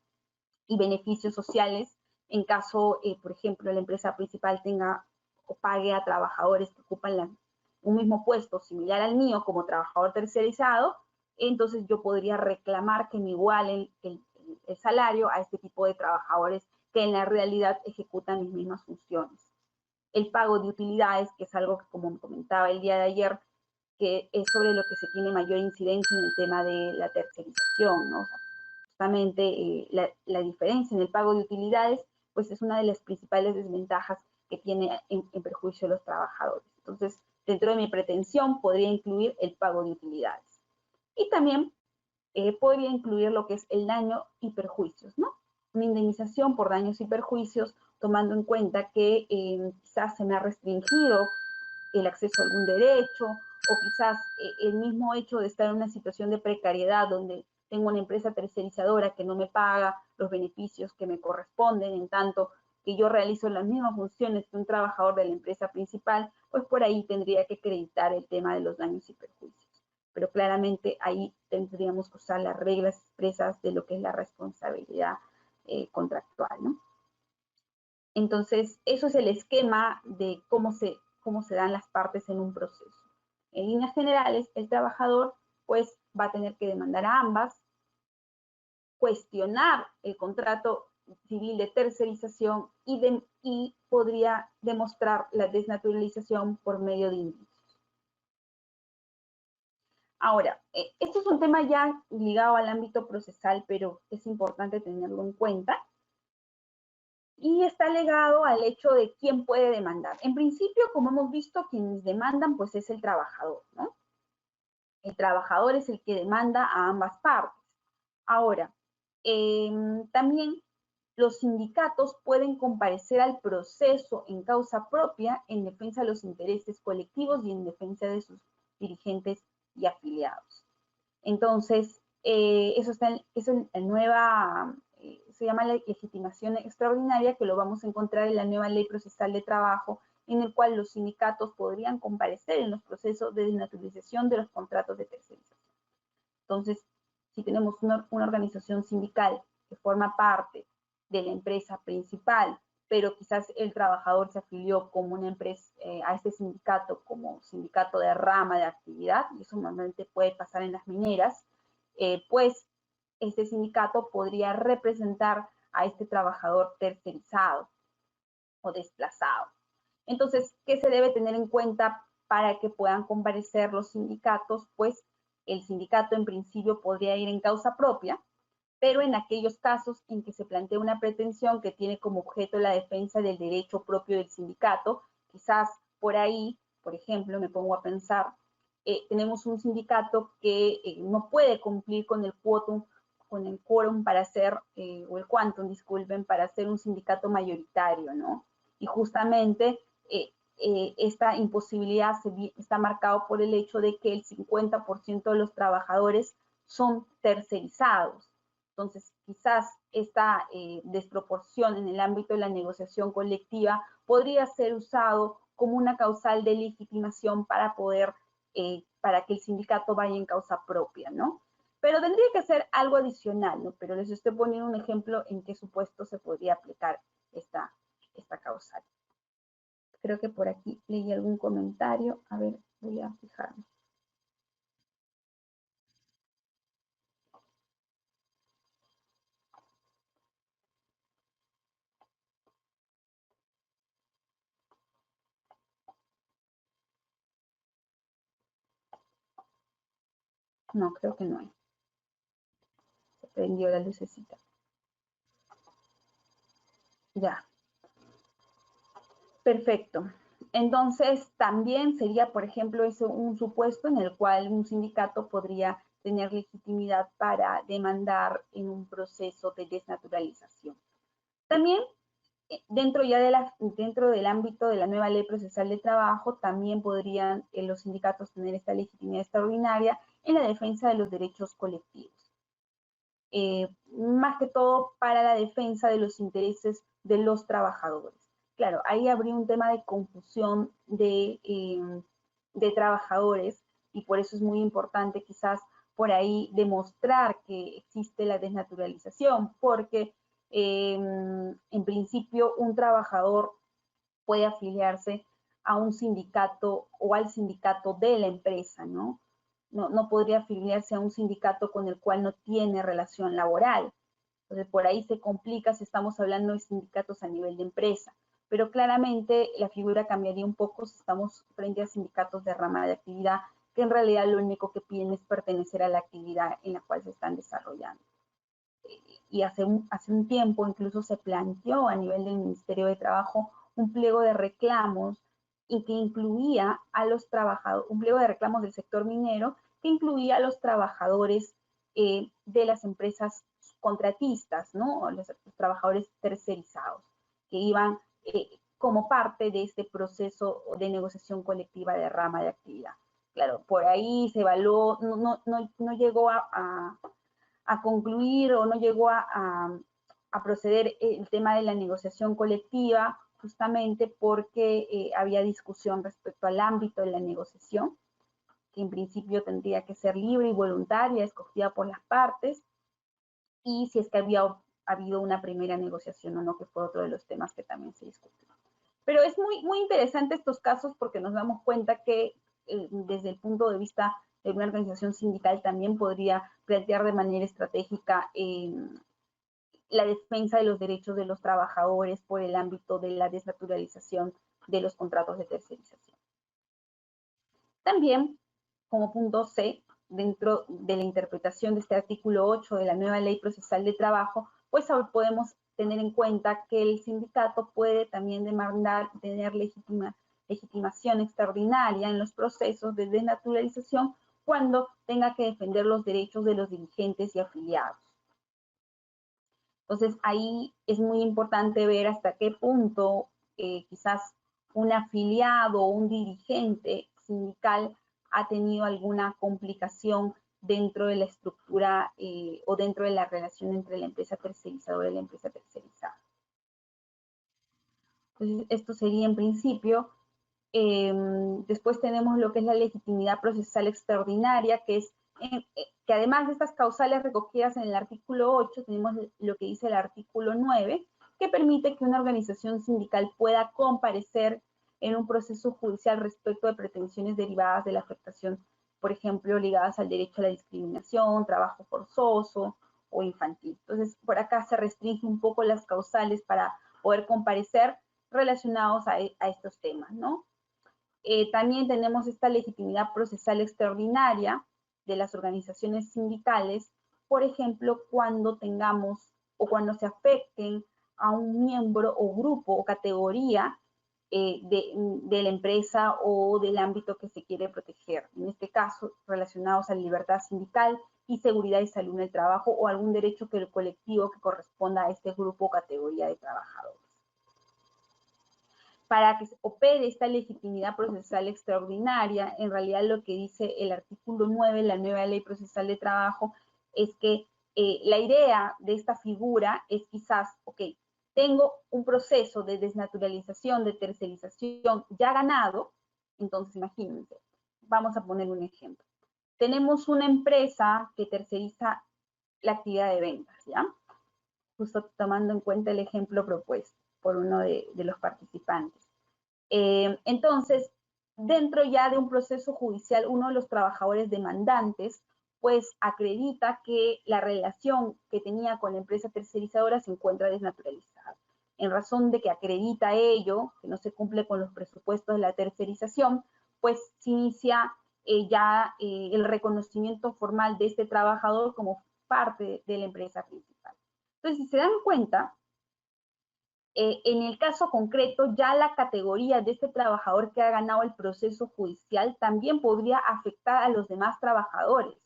y beneficios sociales en caso, por ejemplo, la empresa principal tenga o pague a trabajadores que ocupan un mismo puesto similar al mío como trabajador tercerizado, entonces yo podría reclamar que me igualen el salario a este tipo de trabajadores que en la realidad ejecutan mis mismas funciones. El pago de utilidades, que es algo que, como comentaba el día de ayer, que es sobre lo que se tiene mayor incidencia en el tema de la tercerización, ¿no? O sea, justamente la diferencia en el pago de utilidades, pues es una de las principales desventajas que tiene en perjuicio de los trabajadores. Entonces, dentro de mi pretensión podría incluir el pago de utilidades. Y también podría incluir lo que es el daño y perjuicios, ¿no? Una indemnización por daños y perjuicios, tomando en cuenta que quizás se me ha restringido el acceso a algún derecho, o quizás el mismo hecho de estar en una situación de precariedad donde tengo una empresa tercerizadora que no me paga los beneficios que me corresponden, en tanto que yo realizo las mismas funciones que un trabajador de la empresa principal, pues por ahí tendría que acreditar el tema de los daños y perjuicios. Pero claramente ahí tendríamos que usar las reglas expresas de lo que es la responsabilidad contractual, ¿no? Entonces, eso es el esquema de cómo se dan las partes en un proceso. En líneas generales, el trabajador pues va a tener que demandar a ambas, cuestionar el contrato civil de tercerización y podría demostrar la desnaturalización por medio de indicios. Ahora, esto es un tema ya ligado al ámbito procesal, pero es importante tenerlo en cuenta. Y está ligado al hecho de quién puede demandar. En principio, como hemos visto, quienes demandan pues es el trabajador, ¿no? El trabajador es el que demanda a ambas partes. Ahora, también los sindicatos pueden comparecer al proceso en causa propia en defensa de los intereses colectivos y en defensa de sus dirigentes y afiliados. Entonces, eso es la nueva, se llama la legitimación extraordinaria, que lo vamos a encontrar en la nueva ley procesal de trabajo, en el cual los sindicatos podrían comparecer en los procesos de desnaturalización de los contratos de tercerización. Entonces, si tenemos una organización sindical que forma parte de la empresa principal, pero quizás el trabajador se afilió como una empresa a este sindicato como sindicato de rama de actividad, y eso normalmente puede pasar en las mineras, pues este sindicato podría representar a este trabajador tercerizado o desplazado. Entonces, ¿qué se debe tener en cuenta para que puedan comparecer los sindicatos? Pues el sindicato en principio podría ir en causa propia, pero en aquellos casos en que se plantea una pretensión que tiene como objeto la defensa del derecho propio del sindicato, quizás por ahí, por ejemplo, me pongo a pensar, tenemos un sindicato que no puede cumplir con el quórum para ser, o el quantum, disculpen, para ser un sindicato mayoritario, ¿no? Y justamente esta imposibilidad está marcado por el hecho de que el 50% de los trabajadores son tercerizados. Entonces, quizás esta desproporción en el ámbito de la negociación colectiva podría ser usado como una causal de legitimación para poder, para que el sindicato vaya en causa propia, ¿no? pero tendría que ser algo adicional, ¿no? Pero les estoy poniendo un ejemplo en qué supuesto se podría aplicar esta causal. Creo que por aquí leí algún comentario. A ver, voy a fijarme. No, creo que no hay. Se prendió la lucecita. Ya. Perfecto. Entonces, también sería, por ejemplo, eso un supuesto en el cual un sindicato podría tener legitimidad para demandar en un proceso de desnaturalización. También, dentro del ámbito de la nueva ley procesal de trabajo, también podrían los sindicatos tener esta legitimidad extraordinaria en la defensa de los derechos colectivos. Más que todo para la defensa de los intereses de los trabajadores. Claro, ahí habría un tema de confusión de trabajadores y por eso es muy importante quizás por ahí demostrar que existe la desnaturalización, porque en principio un trabajador puede afiliarse a un sindicato o al sindicato de la empresa, ¿no? No podría afiliarse a un sindicato con el cual no tiene relación laboral. Entonces, por ahí se complica si estamos hablando de sindicatos a nivel de empresa. Pero claramente la figura cambiaría un poco si estamos frente a sindicatos de rama de actividad que en realidad lo único que piden es pertenecer a la actividad en la cual se están desarrollando. Y hace un tiempo incluso se planteó a nivel del Ministerio de Trabajo un pliego de reclamos y que incluía a los trabajadores, un pliego de reclamos del sector minero que incluía a los trabajadores de las empresas contratistas, ¿no? Los trabajadores tercerizados, que iban como parte de este proceso de negociación colectiva de rama de actividad. Claro, por ahí se evaluó, no llegó a concluir o no llegó a proceder el tema de la negociación colectiva, justamente porque había discusión respecto al ámbito de la negociación, que en principio tendría que ser libre y voluntaria, escogida por las partes, y si es que había habido una primera negociación o no, que fue otro de los temas que también se discutió. Pero es muy interesante estos casos porque nos damos cuenta que desde el punto de vista de una organización sindical también podría plantear de manera estratégica la defensa de los derechos de los trabajadores por el ámbito de la desnaturalización de los contratos de tercerización. También, como punto C, dentro de la interpretación de este artículo 8 de la nueva ley procesal de trabajo, pues podemos tener en cuenta que el sindicato puede también demandar tener legitimación extraordinaria en los procesos de desnaturalización cuando tenga que defender los derechos de los dirigentes y afiliados. Entonces, ahí es muy importante ver hasta qué punto quizás un afiliado o un dirigente sindical ha tenido alguna complicación dentro de la estructura o dentro de la relación entre la empresa tercerizadora y la empresa tercerizada. Entonces, esto sería en principio. Después tenemos lo que es la legitimidad procesal extraordinaria, que es que además de estas causales recogidas en el artículo 8, tenemos lo que dice el artículo 9, que permite que una organización sindical pueda comparecer en un proceso judicial respecto de pretensiones derivadas de la afectación, por ejemplo, ligadas al derecho a la discriminación, trabajo forzoso o infantil. Entonces, por acá se restringe un poco las causales para poder comparecer relacionados a estos temas, ¿no? También tenemos esta legitimidad procesal extraordinaria de las organizaciones sindicales, por ejemplo, cuando tengamos o cuando se afecten a un miembro o grupo o categoría de la empresa o del ámbito que se quiere proteger. En este caso, relacionados a la libertad sindical y seguridad y salud en el trabajo o algún derecho que el colectivo que corresponda a este grupo o categoría de trabajadores. Para que opere esta legitimidad procesal extraordinaria, en realidad lo que dice el artículo 9, la nueva ley procesal de trabajo, es que la idea de esta figura es quizás, ok, tengo un proceso de desnaturalización, de tercerización ya ganado, entonces imagínense, vamos a poner un ejemplo. tenemos una empresa que terceriza la actividad de ventas, ¿ya? Justo tomando en cuenta el ejemplo propuesto por uno de los participantes. Entonces, dentro ya de un proceso judicial, uno de los trabajadores demandantes, pues acredita que la relación que tenía con la empresa tercerizadora se encuentra desnaturalizada. En razón de que acredita ello, que no se cumple con los presupuestos de la tercerización, pues se inicia el reconocimiento formal de este trabajador como parte de la empresa principal. Entonces, si se dan cuenta, en el caso concreto, ya la categoría de este trabajador que ha ganado el proceso judicial también podría afectar a los demás trabajadores.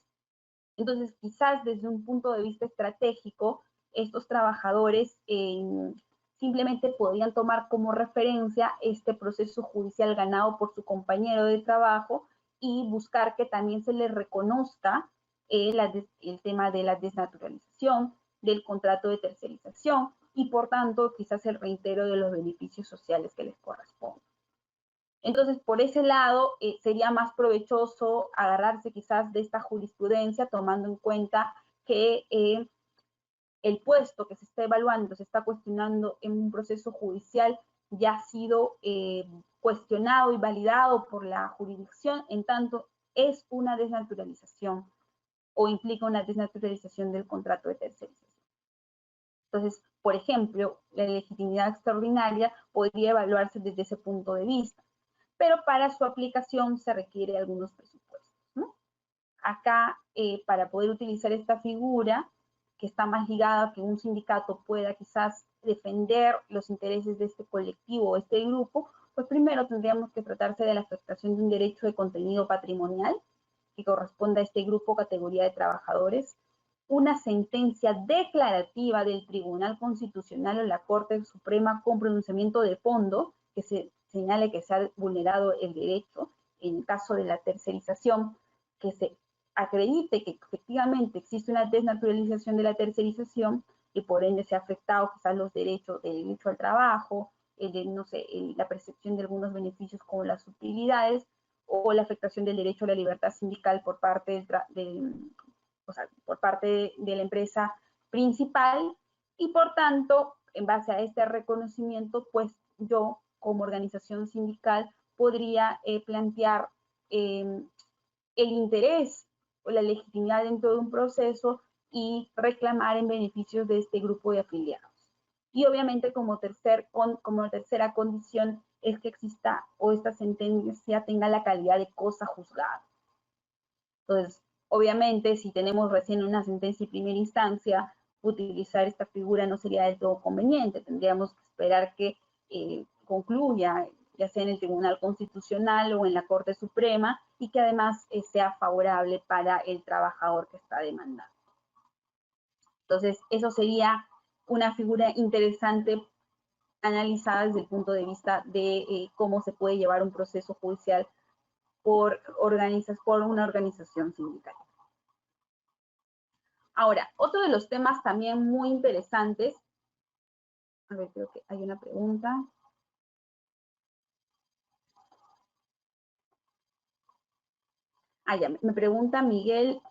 Entonces, quizás desde un punto de vista estratégico, estos trabajadores simplemente podrían tomar como referencia este proceso judicial ganado por su compañero de trabajo y buscar que también se les reconozca el tema de la desnaturalización, del contrato de tercerización, y por tanto quizás el reitero de los beneficios sociales que les corresponden. Entonces, por ese lado, sería más provechoso agarrarse quizás de esta jurisprudencia, tomando en cuenta que el puesto que se está evaluando, se está cuestionando en un proceso judicial, ya ha sido cuestionado y validado por la jurisdicción, en tanto es una desnaturalización o implica una desnaturalización del contrato de tercerización. Entonces, por ejemplo, la legitimidad extraordinaria podría evaluarse desde ese punto de vista, pero para su aplicación se requiere algunos presupuestos, ¿no? Acá, para poder utilizar esta figura, que está más ligada a que un sindicato pueda quizás defender los intereses de este colectivo o este grupo, pues primero tendríamos que tratarse de la afectación de un derecho de contenido patrimonial que corresponde a este grupo categoría de trabajadores, una sentencia declarativa del Tribunal Constitucional o la Corte Suprema con pronunciamiento de fondo que se señale que se ha vulnerado el derecho, en el caso de la tercerización, que se acredite que efectivamente existe una desnaturalización de la tercerización y por ende se ha afectado quizás los derechos, el derecho al trabajo, no sé, la percepción de algunos beneficios como las utilidades o la afectación del derecho a la libertad sindical por parte por parte de la empresa principal y por tanto, en base a este reconocimiento, pues yo como organización sindical podría plantear el interés o la legitimidad dentro de un proceso y reclamar en beneficios de este grupo de afiliados. Y obviamente como tercera condición es que exista o esta sentencia tenga la calidad de cosa juzgada. Entonces, obviamente, si tenemos recién una sentencia de primera instancia, utilizar esta figura no sería del todo conveniente. Tendríamos que esperar que concluya, ya sea en el Tribunal Constitucional o en la Corte Suprema, y que además sea favorable para el trabajador que está demandando. Entonces, eso sería una figura interesante analizada desde el punto de vista de cómo se puede llevar un proceso judicial por una organización sindical. Ahora, otro de los temas también muy interesantes, a ver, creo que hay una pregunta. Ya, me pregunta Miguel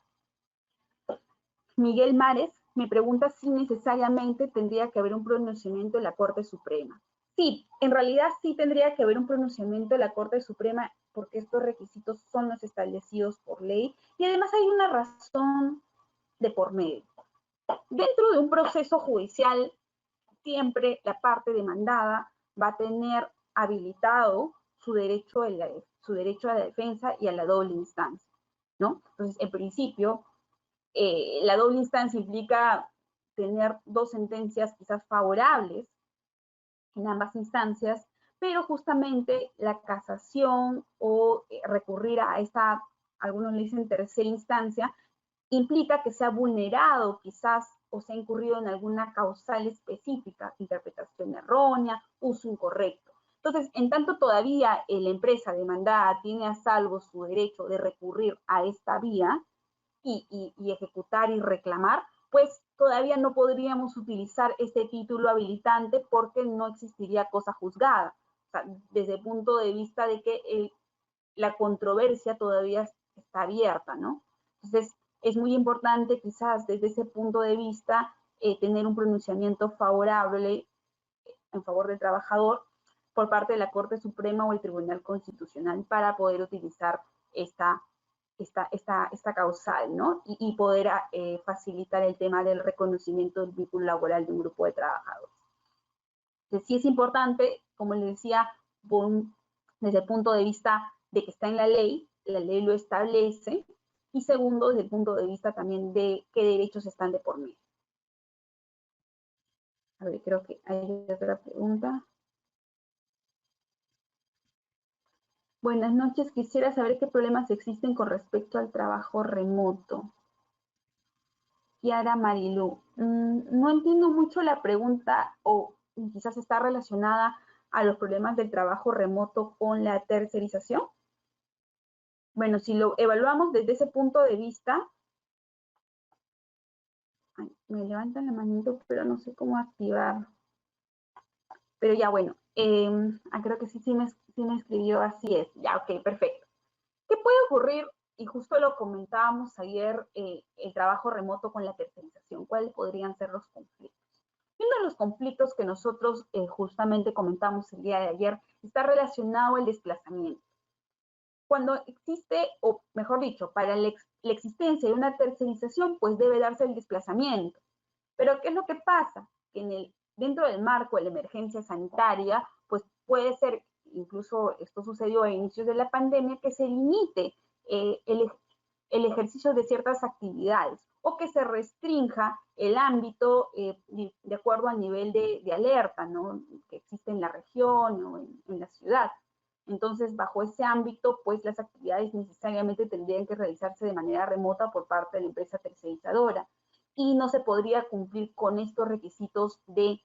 Mares, me pregunta si necesariamente tendría que haber un pronunciamiento de la Corte Suprema. Sí, en realidad sí tendría que haber un pronunciamiento de la Corte Suprema porque estos requisitos son los establecidos por ley y además hay una razón de por medio. Dentro de un proceso judicial, siempre la parte demandada va a tener habilitado su derecho a la defensa y a la doble instancia, ¿no? Entonces, en principio, la doble instancia implica tener dos sentencias quizás favorables en ambas instancias, pero justamente la casación o recurrir a esta, algunos le dicen tercera instancia, implica que se ha vulnerado quizás o se ha incurrido en alguna causal específica, interpretación errónea, uso incorrecto. Entonces, en tanto todavía la empresa demandada tiene a salvo su derecho de recurrir a esta vía y ejecutar y reclamar, pues todavía no podríamos utilizar este título habilitante porque no existiría cosa juzgada. O sea, desde el punto de vista de que la controversia todavía está abierta, ¿no? Entonces, es muy importante quizás desde ese punto de vista tener un pronunciamiento favorable en favor del trabajador por parte de la Corte Suprema o el Tribunal Constitucional para poder utilizar esta causal, ¿no? Y poder facilitar el tema del reconocimiento del vínculo laboral de un grupo de trabajadores. Entonces, sí es importante, como les decía, desde el punto de vista de que está en la ley lo establece, y segundo, desde el punto de vista también de qué derechos están de por medio. A ver, creo que hay otra pregunta. Buenas noches, quisiera saber qué problemas existen con respecto al trabajo remoto. Kiara Marilú, no entiendo mucho la pregunta, o quizás está relacionada a los problemas del trabajo remoto con la tercerización. Bueno, si lo evaluamos desde ese punto de vista, ay, me levantan la manito, pero no sé cómo activar. Pero ya, bueno, creo que sí me escribió, así es. Ya, ok, perfecto. ¿Qué puede ocurrir? Y justo lo comentábamos ayer, el trabajo remoto con la tercerización. ¿Cuáles podrían ser los conflictos? Uno de los conflictos que nosotros justamente comentamos el día de ayer está relacionado al desplazamiento. Cuando existe, o mejor dicho, para la existencia de una tercerización, pues debe darse el desplazamiento. Pero ¿qué es lo que pasa? Que dentro del marco de la emergencia sanitaria, pues puede ser, incluso esto sucedió a inicios de la pandemia, que se limite el ejercicio de ciertas actividades o que se restrinja el ámbito de acuerdo al nivel de alerta, ¿no?, que existe en la región o en la ciudad. Entonces, bajo ese ámbito, pues las actividades necesariamente tendrían que realizarse de manera remota por parte de la empresa tercerizadora y no se podría cumplir con estos requisitos del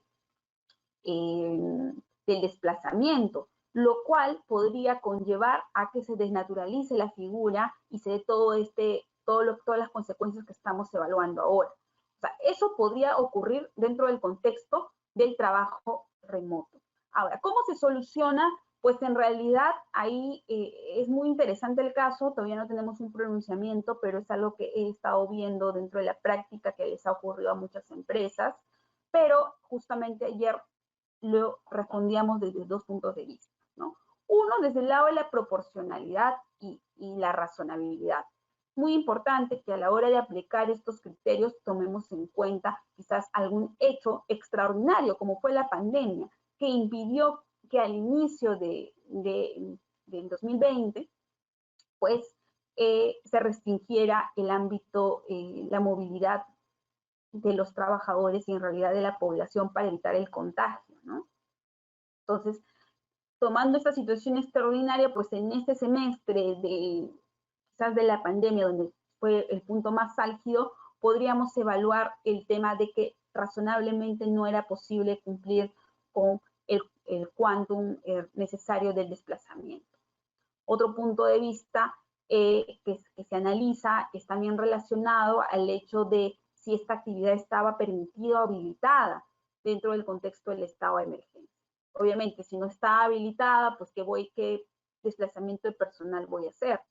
desplazamiento, lo cual podría conllevar a que se desnaturalice la figura y se dé todas las consecuencias que estamos evaluando ahora. O sea, eso podría ocurrir dentro del contexto del trabajo remoto. Ahora, ¿cómo se soluciona? Pues en realidad ahí es muy interesante el caso, todavía no tenemos un pronunciamiento, pero es algo que he estado viendo dentro de la práctica que les ha ocurrido a muchas empresas, pero justamente ayer lo respondíamos desde dos puntos de vista, ¿no? Uno, desde el lado de la proporcionalidad y la razonabilidad. Muy importante que a la hora de aplicar estos criterios tomemos en cuenta quizás algún hecho extraordinario, como fue la pandemia, que impidió que al inicio del 2020, pues se restringiera el ámbito, la movilidad de los trabajadores y en realidad de la población para evitar el contagio, ¿no? Entonces, tomando esta situación extraordinaria, pues en este semestre quizás de la pandemia, donde fue el punto más álgido, podríamos evaluar el tema de que razonablemente no era posible cumplir con el quantum necesario del desplazamiento. Otro punto de vista que se analiza es también relacionado al hecho de si esta actividad estaba permitida o habilitada dentro del contexto del estado de emergencia. Obviamente, si no está habilitada, pues qué desplazamiento de personal voy a hacer.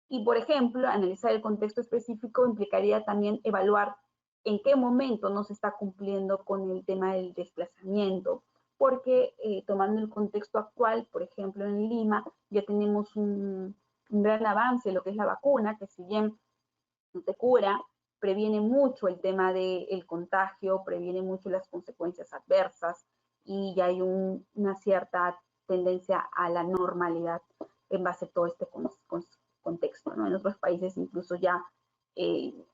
Y, por ejemplo, analizar el contexto específico implicaría también evaluar en qué momento no se está cumpliendo con el tema del desplazamiento, porque tomando el contexto actual, por ejemplo, en Lima, ya tenemos un gran avance en lo que es la vacuna, que si bien no te cura, previene mucho el tema del contagio, previene mucho las consecuencias adversas y ya hay una cierta tendencia a la normalidad en base a todo este contexto, ¿no? En otros países incluso ya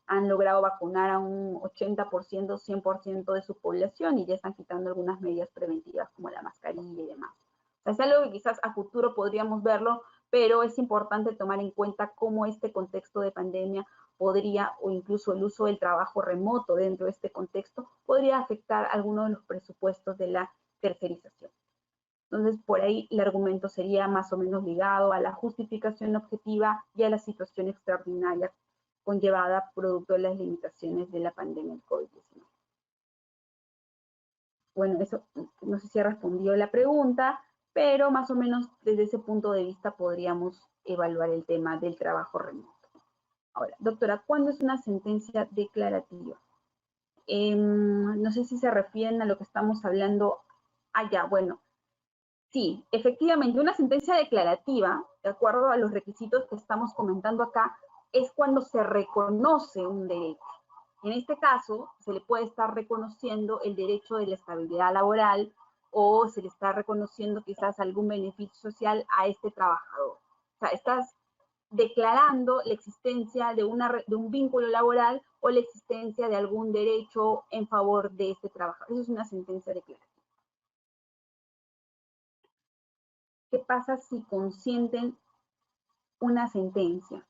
han logrado vacunar a un 80%, 100% de su población y ya están quitando algunas medidas preventivas como la mascarilla y demás. O sea, es algo que quizás a futuro podríamos verlo, pero es importante tomar en cuenta cómo este contexto de pandemia podría, o incluso el uso del trabajo remoto dentro de este contexto, podría afectar algunos de los presupuestos de la tercerización. Entonces, por ahí el argumento sería más o menos ligado a la justificación objetiva y a la situación extraordinaria conllevada producto de las limitaciones de la pandemia del COVID-19. Bueno, eso no sé si ha respondido la pregunta, pero más o menos desde ese punto de vista podríamos evaluar el tema del trabajo remoto. Ahora, doctora, ¿cuándo es una sentencia declarativa? No sé si se refieren a lo que estamos hablando allá. Bueno, sí, efectivamente, una sentencia declarativa, de acuerdo a los requisitos que estamos comentando acá, es cuando se reconoce un derecho. En este caso, se le puede estar reconociendo el derecho de la estabilidad laboral o se le está reconociendo quizás algún beneficio social a este trabajador. O sea, estás declarando la existencia de un vínculo laboral o la existencia de algún derecho en favor de este trabajador. Eso es una sentencia declarativa. ¿Qué pasa si consienten una sentencia?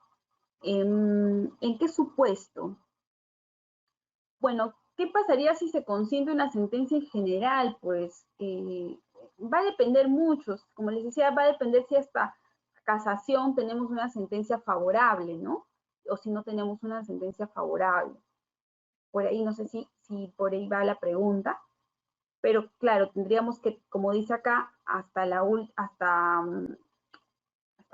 ¿En qué supuesto? Bueno, ¿qué pasaría si se consiente una sentencia en general? Pues va a depender mucho, como les decía, va a depender si hasta casación tenemos una sentencia favorable, ¿no? O si no tenemos una sentencia favorable. Por ahí, no sé si por ahí va la pregunta, pero claro, tendríamos que, como dice acá, hasta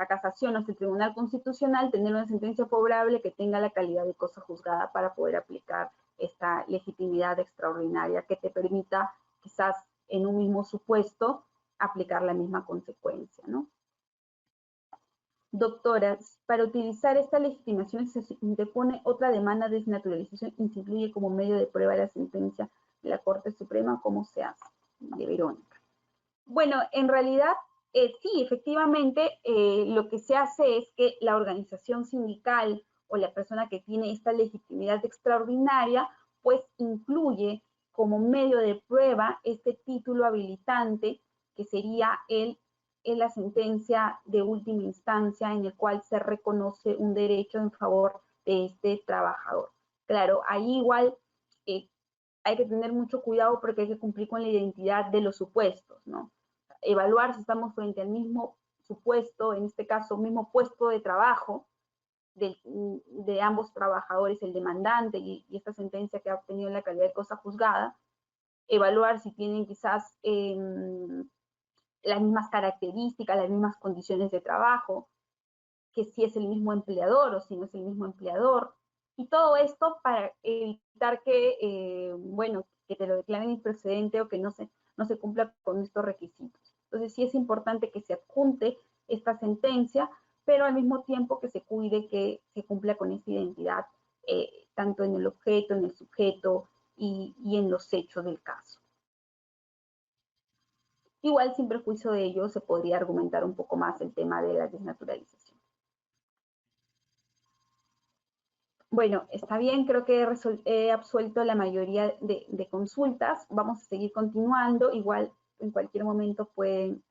casación, hasta el Tribunal Constitucional, tener una sentencia favorable que tenga la calidad de cosa juzgada para poder aplicar esta legitimidad extraordinaria que te permita quizás en un mismo supuesto aplicar la misma consecuencia, ¿no? Doctora, para utilizar esta legitimación se interpone otra demanda de desnaturalización y se incluye como medio de prueba la sentencia de la Corte Suprema, ¿cómo se hace? De Verónica. Bueno, en realidad, sí, efectivamente, lo que se hace es que la organización sindical o la persona que tiene esta legitimidad extraordinaria, pues incluye como medio de prueba este título habilitante que sería la sentencia de última instancia en el cual se reconoce un derecho en favor de este trabajador. Claro, ahí igual eh, hay que tener mucho cuidado porque hay que cumplir con la identidad de los supuestos, ¿no? Evaluar si estamos frente al mismo supuesto, en este caso, mismo puesto de trabajo de ambos trabajadores, el demandante y esta sentencia que ha obtenido la calidad de cosa juzgada, evaluar si tienen quizás las mismas características, las mismas condiciones de trabajo, que si es el mismo empleador o si no es el mismo empleador, y todo esto para evitar que, bueno, que te lo declaren improcedente o que no se cumpla con estos requisitos. Entonces sí es importante que se adjunte esta sentencia, pero al mismo tiempo que se cuide que se cumpla con esa identidad, tanto en el objeto, en el sujeto y en los hechos del caso. Igual, sin perjuicio de ello, se podría argumentar un poco más el tema de la desnaturalización. Bueno, está bien, creo que he absuelto la mayoría de consultas. Vamos a seguir continuando. Igual en cualquier momento pueden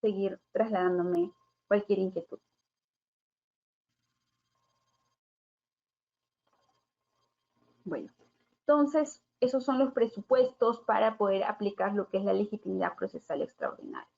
seguir trasladándome cualquier inquietud. Bueno, entonces esos son los presupuestos para poder aplicar lo que es la legitimidad procesal extraordinaria.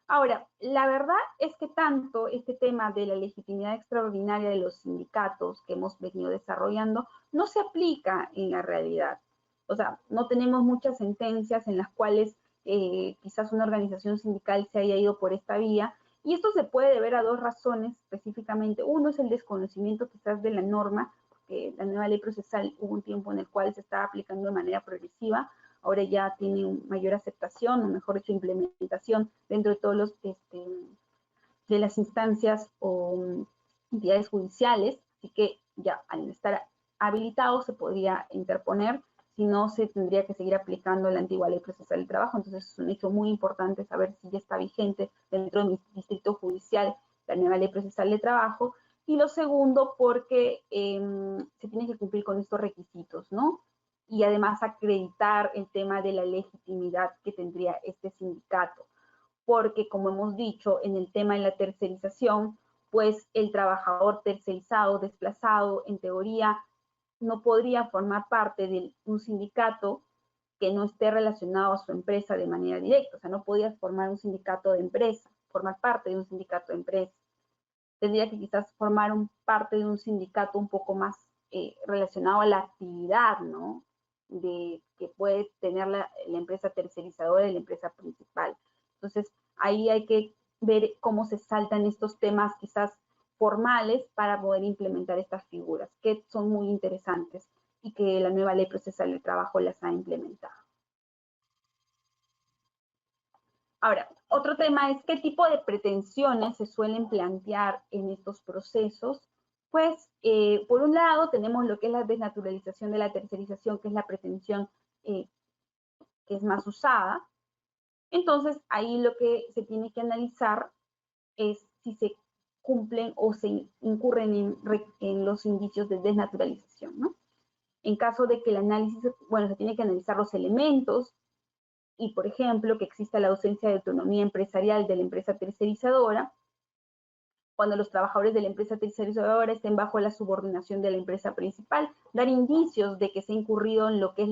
Ahora, la verdad es que tanto este tema de la legitimidad extraordinaria de los sindicatos que hemos venido desarrollando no se aplica en la realidad. O sea, no tenemos muchas sentencias en las cuales quizás una organización sindical se haya ido por esta vía. Y esto se puede deber a dos razones específicamente. Uno es el desconocimiento quizás de la norma, porque la nueva ley procesal hubo un tiempo en el cual se estaba aplicando de manera progresiva, ahora ya tiene mayor aceptación, o mejor dicho, implementación dentro de todos los, de las instancias o entidades judiciales, así que ya al estar habilitado se podría interponer, si no se tendría que seguir aplicando la antigua ley procesal del trabajo, entonces es un hecho muy importante saber si ya está vigente dentro de mi distrito judicial la nueva ley procesal de trabajo, y lo segundo porque se tiene que cumplir con estos requisitos, ¿no? Y además acreditar el tema de la legitimidad que tendría este sindicato, porque como hemos dicho en el tema de la tercerización, pues el trabajador tercerizado, desplazado, en teoría, no podría formar parte de un sindicato que no esté relacionado a su empresa de manera directa, o sea, no podía formar un sindicato de empresa, formar parte de un sindicato de empresa. Tendría que quizás formar parte de un sindicato un poco más relacionado a la actividad, ¿no? De que puede tener la empresa tercerizadora y la empresa principal. Entonces, ahí hay que ver cómo se saltan estos temas quizás formales para poder implementar estas figuras, que son muy interesantes y que la nueva ley procesal del trabajo las ha implementado. Ahora, otro tema es qué tipo de pretensiones se suelen plantear en estos procesos. Pues, por un lado, tenemos lo que es la desnaturalización de la tercerización, que es la pretensión que es más usada. Entonces, ahí lo que se tiene que analizar es si se cumplen o se incurren en los indicios de desnaturalización, ¿no? En caso de que el análisis, bueno, se tiene que analizar los elementos y, por ejemplo, que exista la ausencia de autonomía empresarial de la empresa tercerizadora, cuando los trabajadores de la empresa tercerizadora estén bajo la subordinación de la empresa principal, dar indicios de que se ha incurrido en lo que es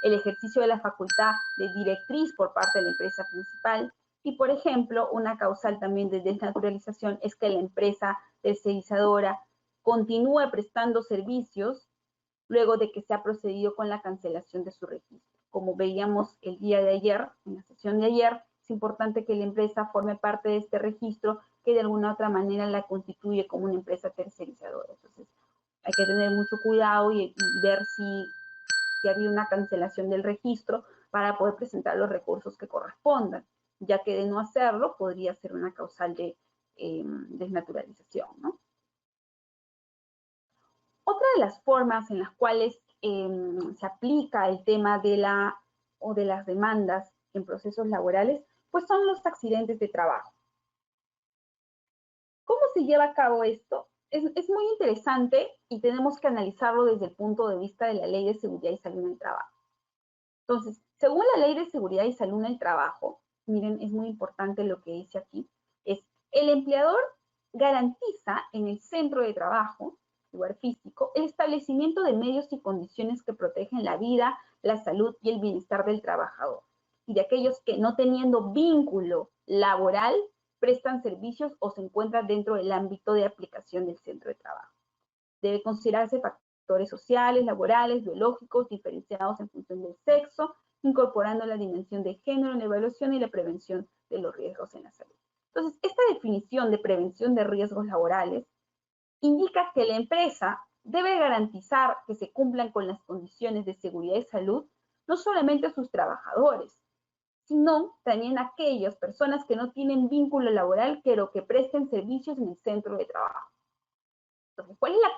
el ejercicio de la facultad de directriz por parte de la empresa principal. Y, por ejemplo, una causal también de desnaturalización es que la empresa tercerizadora continúe prestando servicios luego de que se ha procedido con la cancelación de su registro. Como veíamos el día de ayer, en la sesión de ayer, es importante que la empresa forme parte de este registro que de alguna u otra manera la constituye como una empresa tercerizadora. Entonces, hay que tener mucho cuidado y ver si había una cancelación del registro para poder presentar los recursos que correspondan, ya que de no hacerlo podría ser una causal de desnaturalización, ¿no? Otra de las formas en las cuales se aplica el tema de las demandas en procesos laborales, pues son los accidentes de trabajo. ¿Cómo se lleva a cabo esto? Es muy interesante y tenemos que analizarlo desde el punto de vista de la Ley de Seguridad y Salud en el Trabajo. Entonces, según la Ley de Seguridad y Salud en el Trabajo, miren, es muy importante lo que dice aquí, es el empleador garantiza en el centro de trabajo, lugar físico, el establecimiento de medios y condiciones que protegen la vida, la salud y el bienestar del trabajador y de aquellos que no teniendo vínculo laboral prestan servicios o se encuentran dentro del ámbito de aplicación del centro de trabajo. Debe considerarse factores sociales, laborales, biológicos, diferenciados en función del sexo, incorporando la dimensión de género en la evaluación y la prevención de los riesgos en la salud. Entonces, esta definición de prevención de riesgos laborales indica que la empresa debe garantizar que se cumplan con las condiciones de seguridad y salud, no solamente a sus trabajadores, sino también a aquellas personas que no tienen vínculo laboral, pero que presten servicios en el centro de trabajo. Entonces, ¿cuál es la